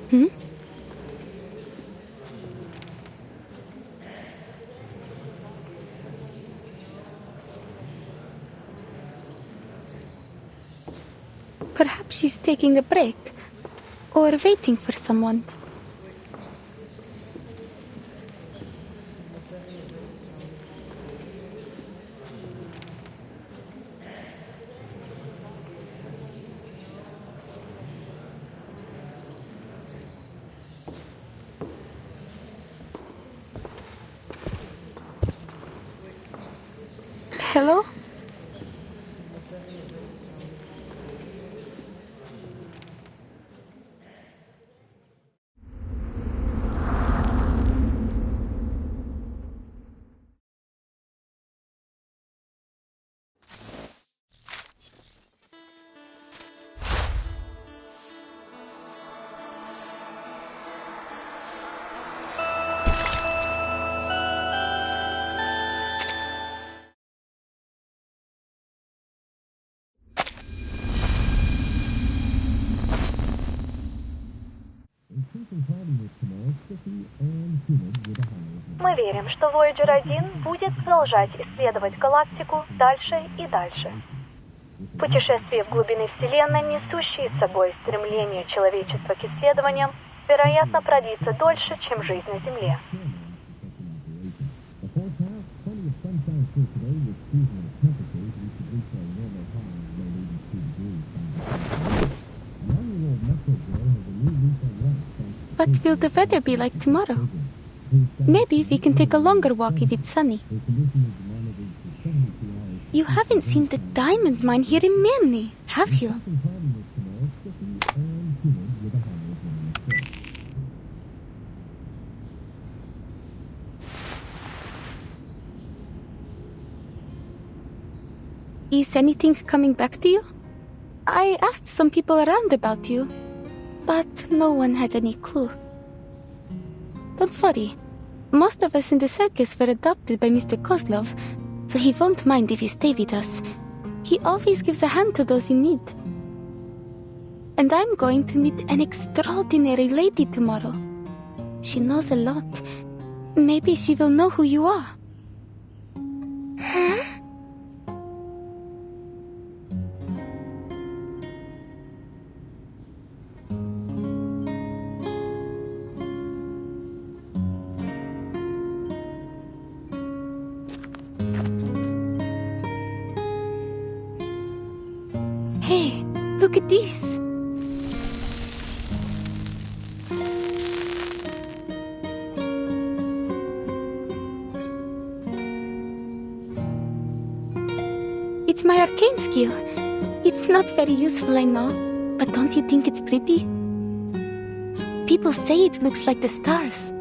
Hmm? Perhaps she's taking a break, or waiting for someone. Hello? Мы верим, что Voyager 1 будет продолжать исследовать галактику дальше и дальше. Путешествие в глубины Вселенной, несущие с собой стремление человечества к исследованиям, вероятно, продлится дольше, чем жизнь на Земле. What will the weather be like tomorrow? Maybe we can take a longer walk if it's sunny. You haven't seen the diamond mine here in Mirny, have you? Is anything coming back to you? I asked some people around about you, but no one had any clue. Don't worry. Most of us in the circus were adopted by Mr. Kozlov, so he won't mind if you stay with us. He always gives a hand to those in need. And I'm going to meet an extraordinary lady tomorrow. She knows a lot. Maybe she will know who you are. Huh? Hey, look at this. It's my arcane skill. It's not very useful, I know, but don't you think it's pretty? People say it looks like the stars.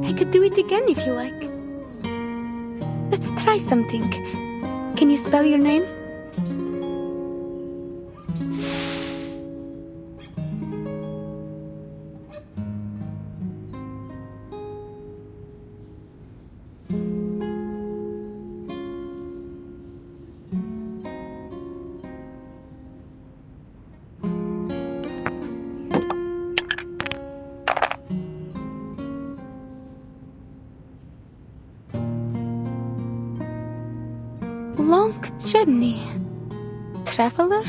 I could do it again if you like. Let's try something. Can you spell your name? Long journey. Traveler?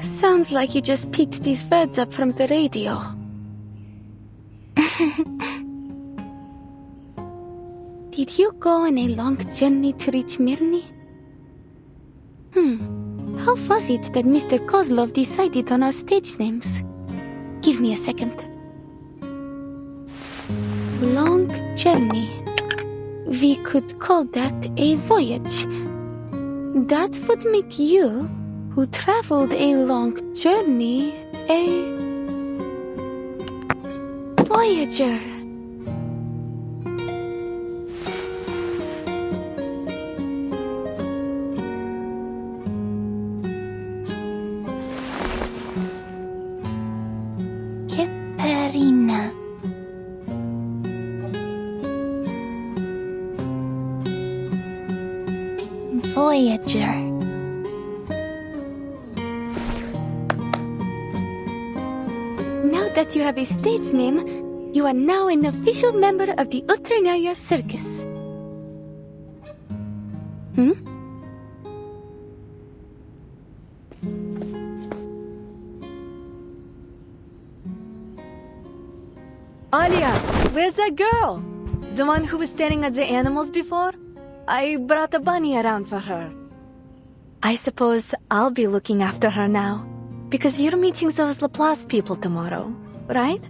Sounds like you just picked these words up from the radio. Did you go on a long journey to reach Mirny? How was it that Mr. Kozlov decided on our stage names? Give me a second. Long journey. We could call that a voyage. That would make you, who traveled a long journey, a Voyager. Keperina. Voyager. Now that you have a stage name, you are now an official member of the Utranaya Circus. Alia, where's that girl? The one who was staring at the animals before? I brought a bunny around for her. I suppose I'll be looking after her now. Because you're meeting those Laplace people tomorrow, right?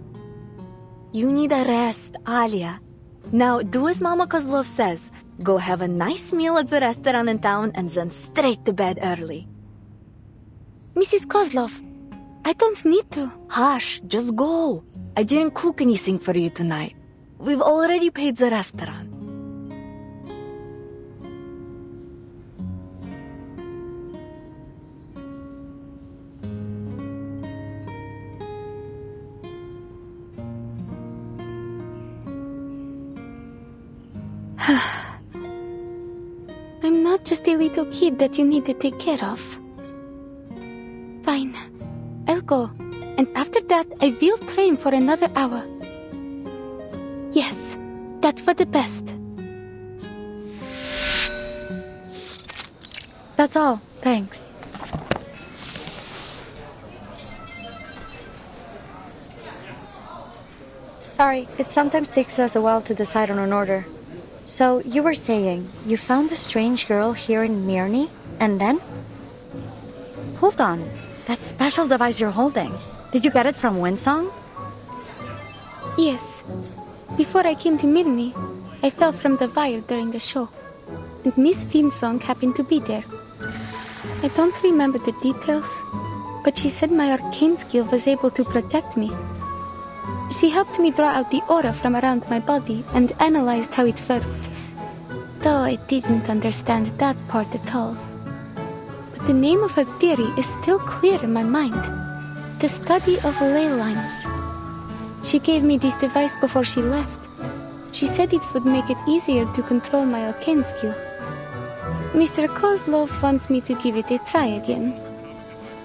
You need a rest, Alia. Now do as Mama Kozlov says. Go have a nice meal at the restaurant in town and then straight to bed early. Mrs. Kozlov, I don't need to. Hush, just go. I didn't cook anything for you tonight. We've already paid the restaurant. I'm not just a little kid that you need to take care of. Fine, I'll go, and after that I will train for another hour. Yes, that's for the best. That's all, thanks. Sorry, it sometimes takes us a while to decide on an order. So, you were saying, you found a strange girl here in Mirny, and then? Hold on, that special device you're holding, did you get it from Winsong? Yes. Before I came to Mirny, I fell from the wire during a show, and Miss Winsong happened to be there. I don't remember the details, but she said my arcane skill was able to protect me. She helped me draw out the aura from around my body and analyzed how it worked, though I didn't understand that part at all. But the name of her theory is still clear in my mind: the study of ley lines. She gave me this device before she left. She said it would make it easier to control my arcane skill. Mr. Kozlov wants me to give it a try again,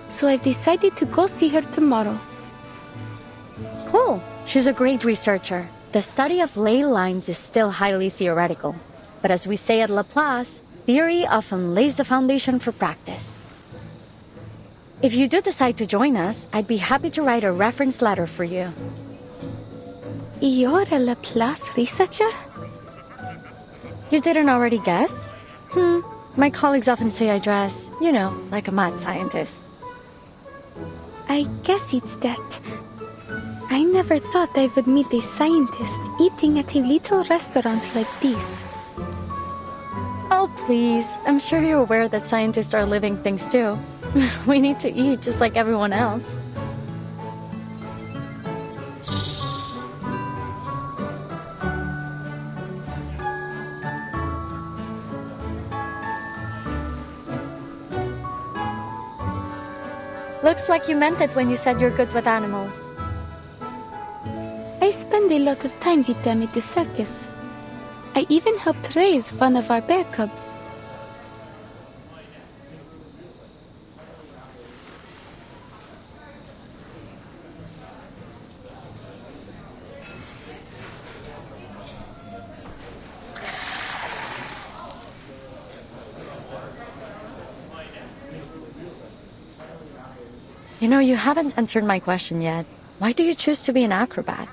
so I've decided to go see her tomorrow. Cool. She's a great researcher. The study of ley lines is still highly theoretical. But as we say at Laplace, theory often lays the foundation for practice. If you do decide to join us, I'd be happy to write a reference letter for you. You're a Laplace researcher? You didn't already guess? My colleagues often say I dress, like a mad scientist. I guess it's that. I never thought I would meet a scientist eating at a little restaurant like this. Oh, please. I'm sure you're aware that scientists are living things too. We need to eat just like everyone else. Looks like you meant it when you said you're good with animals. I spend a lot of time with them at the circus. I even helped raise one of our bear cubs. You know, you haven't answered my question yet. Why do you choose to be an acrobat?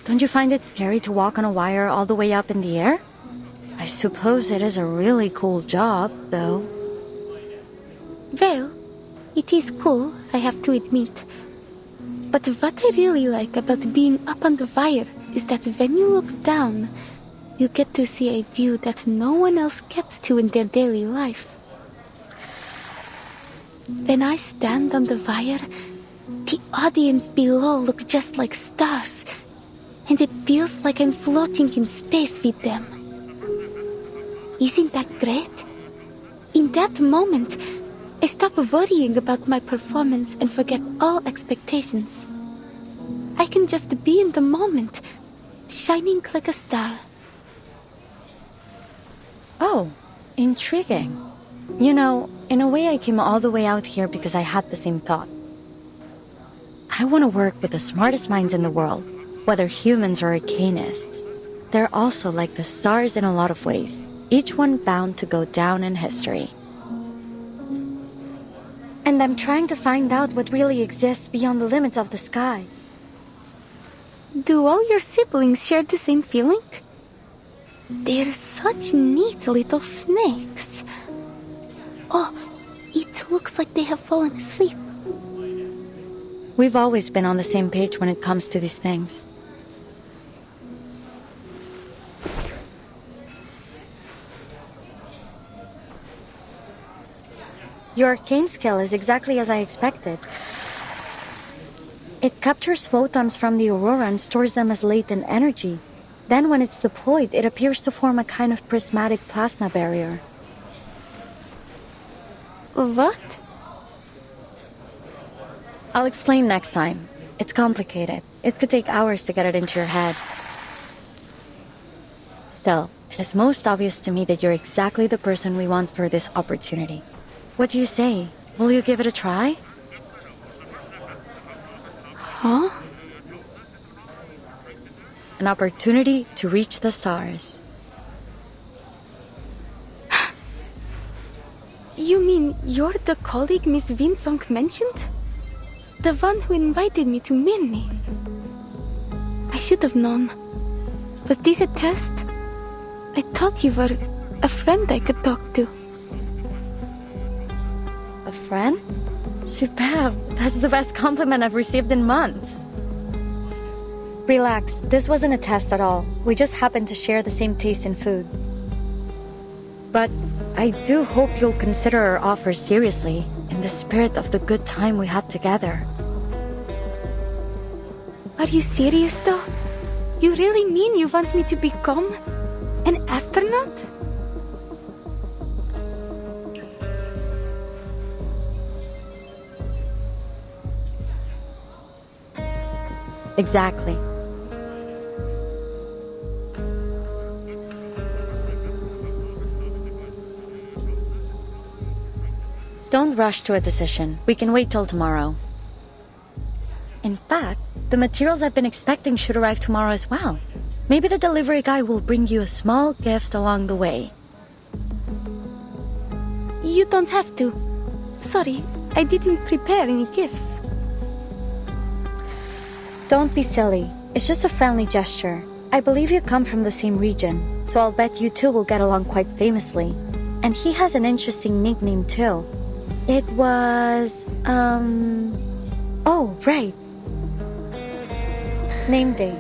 Don't you find it scary to walk on a wire all the way up in the air? I suppose it is a really cool job, though. Well, it is cool, I have to admit. But what I really like about being up on the wire is that when you look down, you get to see a view that no one else gets to in their daily life. When I stand on the wire, the audience below look just like stars, and it feels like I'm floating in space with them. Isn't that great? In that moment, I stop worrying about my performance and forget all expectations. I can just be in the moment, shining like a star. Oh, intriguing. You know, in a way I came all the way out here because I had the same thought. I want to work with the smartest minds in the world, whether humans or arcanists. They're also like the stars in a lot of ways, each one bound to go down in history. And I'm trying to find out what really exists beyond the limits of the sky. Do all your siblings share the same feeling? They're such neat little snakes. Oh, it looks like they have fallen asleep. We've always been on the same page when it comes to these things. Your arcane skill is exactly as I expected. It captures photons from the aurora and stores them as latent energy. Then when it's deployed, it appears to form a kind of prismatic plasma barrier. What? I'll explain next time. It's complicated. It could take hours to get it into your head. Still, it is most obvious to me that you're exactly the person we want for this opportunity. What do you say? Will you give it a try? Huh? An opportunity to reach the stars. You mean you're the colleague Miss Winsong mentioned? The one who invited me to Mirny? I should have known. Was this a test? I thought you were a friend I could talk to. A friend? Superb. That's the best compliment I've received in months. Relax, this wasn't a test at all. We just happened to share the same taste in food. But I do hope you'll consider our offer seriously, in the spirit of the good time we had together. Are you serious though? You really mean you want me to become an astronaut? Exactly. Don't rush to a decision. We can wait till tomorrow. In fact, the materials I've been expecting should arrive tomorrow as well. Maybe the delivery guy will bring you a small gift along the way. You don't have to. Sorry, I didn't prepare any gifts. Don't be silly. It's just a friendly gesture. I believe you come from the same region, so I'll bet you two will get along quite famously. And he has an interesting nickname too. It was, oh, right. Name day.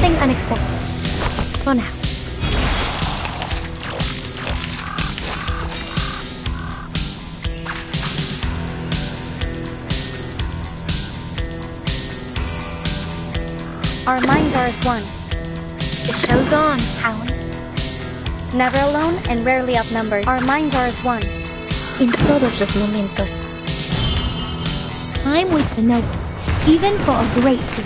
Nothing unexpected. For now. Our minds are as one. The show's on, hounds. Never alone and rarely outnumbered. Our minds are as one. In todos los momentos. Time waits for no one, even for a great feat.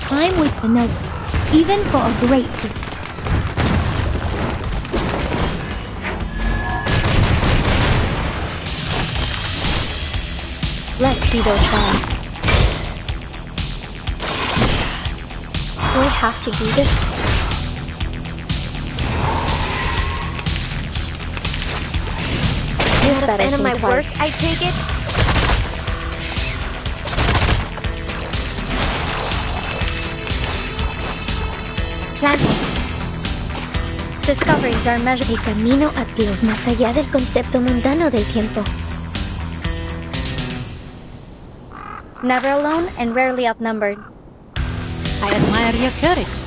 Time waits for no one, even for a great feat. Let's see those signs. Do I have to do this? Not a fan of my work, I take it? Planting. Discoveries are measured. El camino a Dios más allá del concepto mundano del tiempo. Never alone and rarely outnumbered. I admire your courage.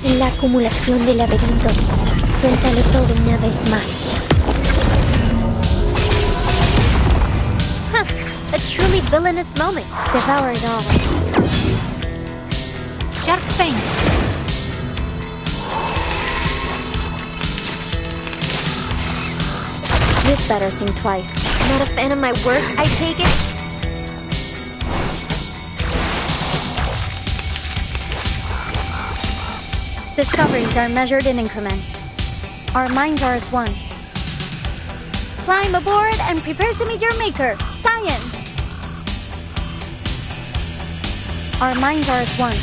En la acumulación de laberintos, suéltalo todo una vez más. A truly villainous moment. Devour it all. Sharp pain. You'd better think twice. Not a fan of my work, I take it? Discoveries are measured in increments. Our minds are as one. Climb aboard and prepare to meet your maker. Science! Our minds are as one.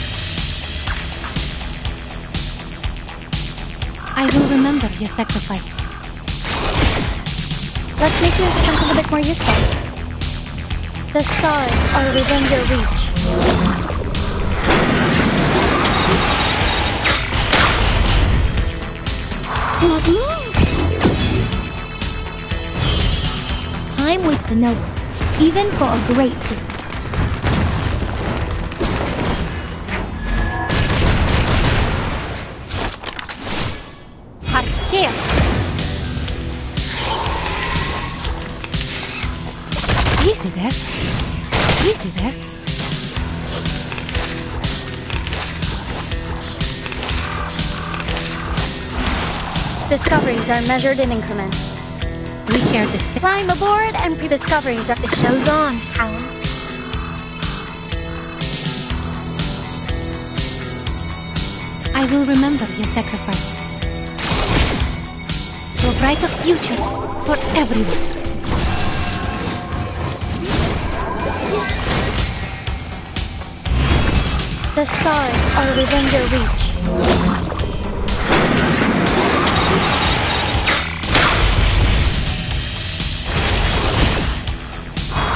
I will remember your sacrifice. Let's make you into something a bit more useful. The stars are within your reach. Time waits for no one, even for a great feat. Hot scale. Easy there. Easy there. Discoveries are measured in increments. We share the same. Climb aboard and discoveries are The show's on, hounds. I will remember your sacrifice. For a brighter future for everyone. The stars are within your reach.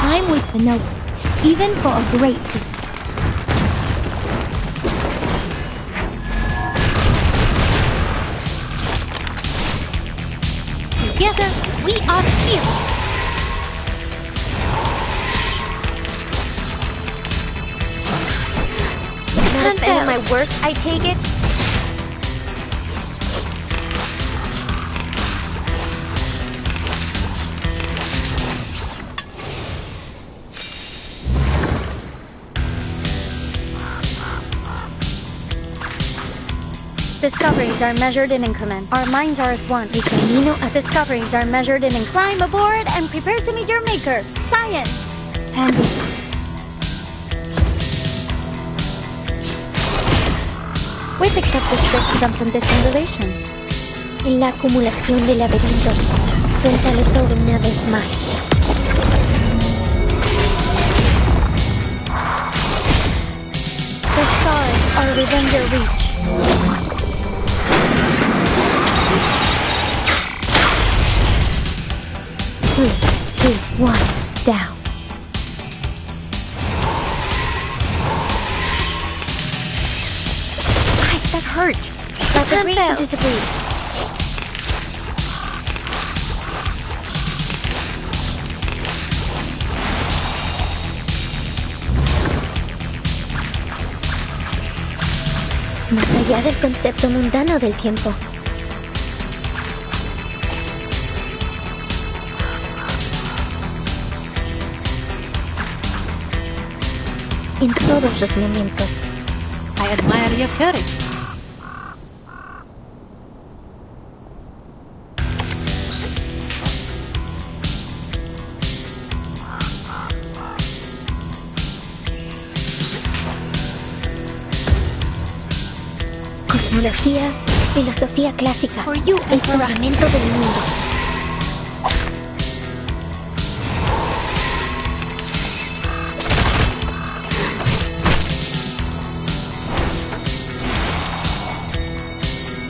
'Time waits for no one, even for a great feat. Together, we are heroes. Not a fan of my work, I take it? Discoveries are measured in increments. Our minds are as one. El camino a Discoveries are measured in climb aboard and prepare to meet your maker. Science! Handy. We picked up this trick from some distant relations. En la acumulación de laberintos, suéltalo todo una vez más. The stars are within your reach. 3, 2, 1, down. That hurt. Let's agree to disagree. más allá del concepto mundano del tiempo. En todos los momentos. I admire your courage. Cosmología, filosofía clásica, el fundamento del mundo.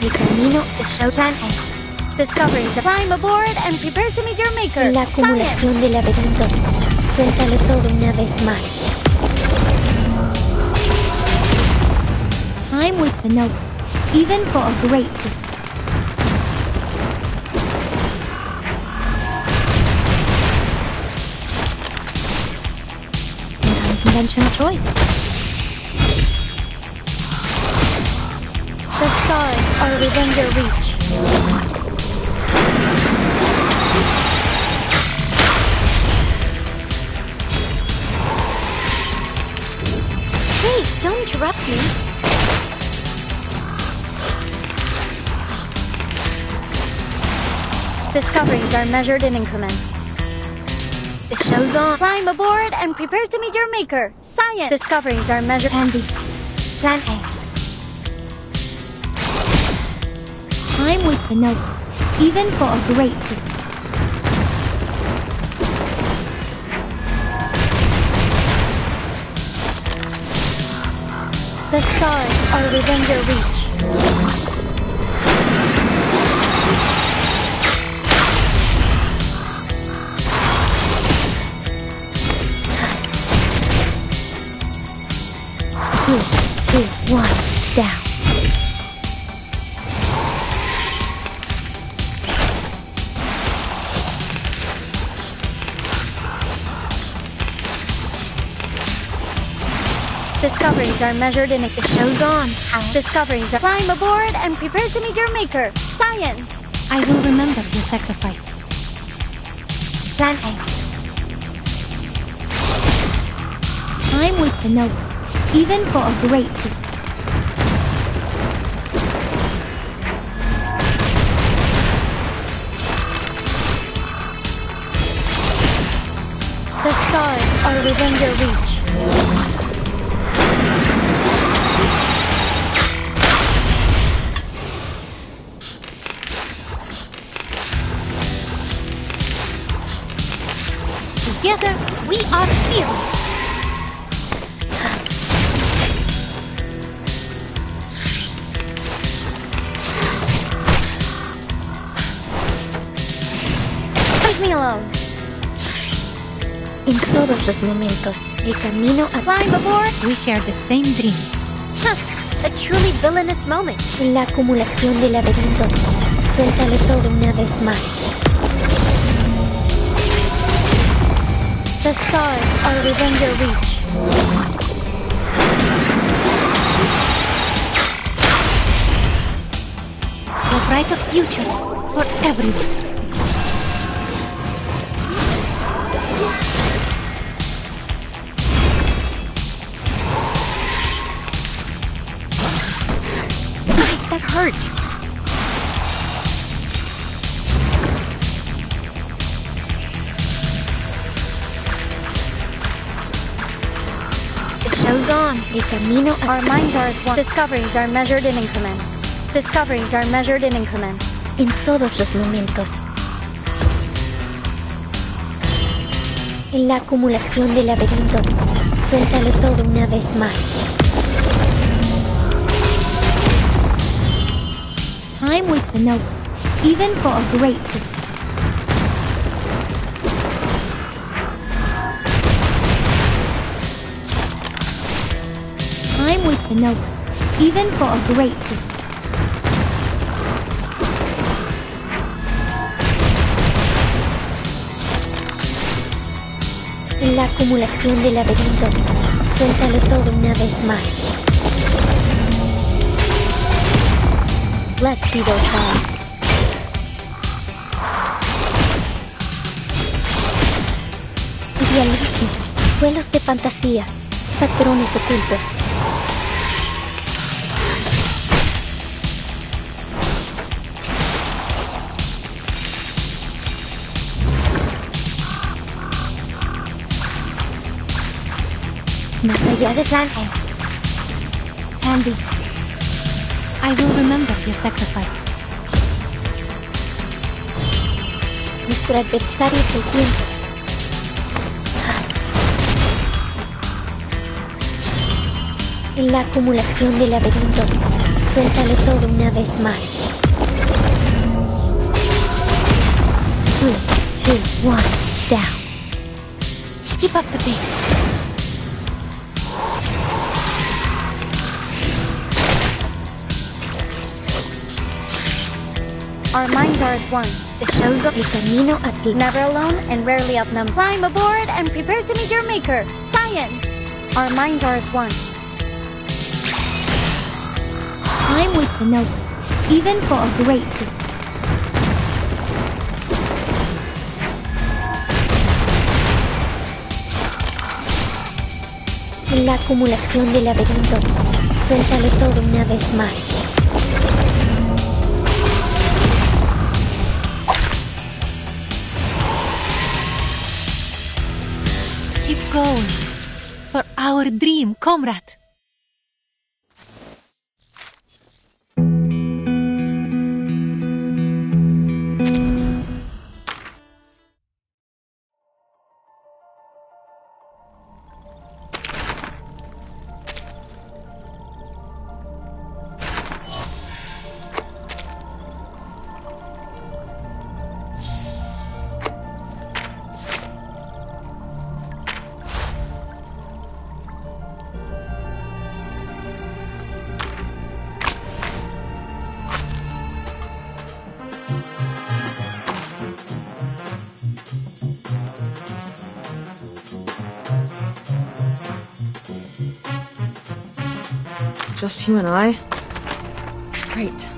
El camino de Showtime es Discoveries. Climb aboard and prepare to meet your maker. la acumulación de laberintos. Suéltalo todo una vez más. Time waits for no, even for a great feat. An unconventional choice. The stars are within your reach. Hey, don't interrupt me. Discoveries are measured in increments. The show's on. Climb aboard and prepare to meet your maker. Science. Discoveries are measured. Andy, Plan A. Time waits for no, even for a great feat. The stars are within your reach. Three, 2, 1, down. Discoveries are measured in it. The show's on. Discoveries are. Climb aboard and prepare to meet your maker. Science. I will remember your sacrifice. Plan A. Time waits for no, even for a great feat. The stars are within your reach. Together, we are fearless. Leave me alone. En todos los momentos, el camino a Climb aboard. We share the same dream. A truly villainous moment. la acumulación de laberintos. Suéltalo todo una vez más. The stars are within your reach. A brighter future for everyone. That hurt. The show's on. El camino a... Our minds are as one. Discoveries are measured in increments. Discoveries are measured in increments. En todos los momentos. En la acumulación de laberintos. Suéltalo todo una vez más. Time waits for no, even for a great feat. Time waits for no, even for a great feat. En la acumulación de laberintos. Suéltalo todo una vez más. Let's see those hands. Idealísimo. Vuelos de fantasía. Patrones ocultos. Más allá de Blanco. Andy, I will remember your sacrifice. Nuestro adversario es el tiempo. En la acumulación de laberintos, suéltalo todo una vez más. 3, 2, 1, down. Keep up the pace. Our minds are as one. The show's up. El camino a ti. Never alone and rarely outnumbered. Climb aboard and prepare to meet your maker. Science! Our minds are as one. I'm with the noble, even for a great deed. En la acumulación de laberintos, suéltalo todo una vez más. Keep going. For our dream, comrade. Just you and I? Great.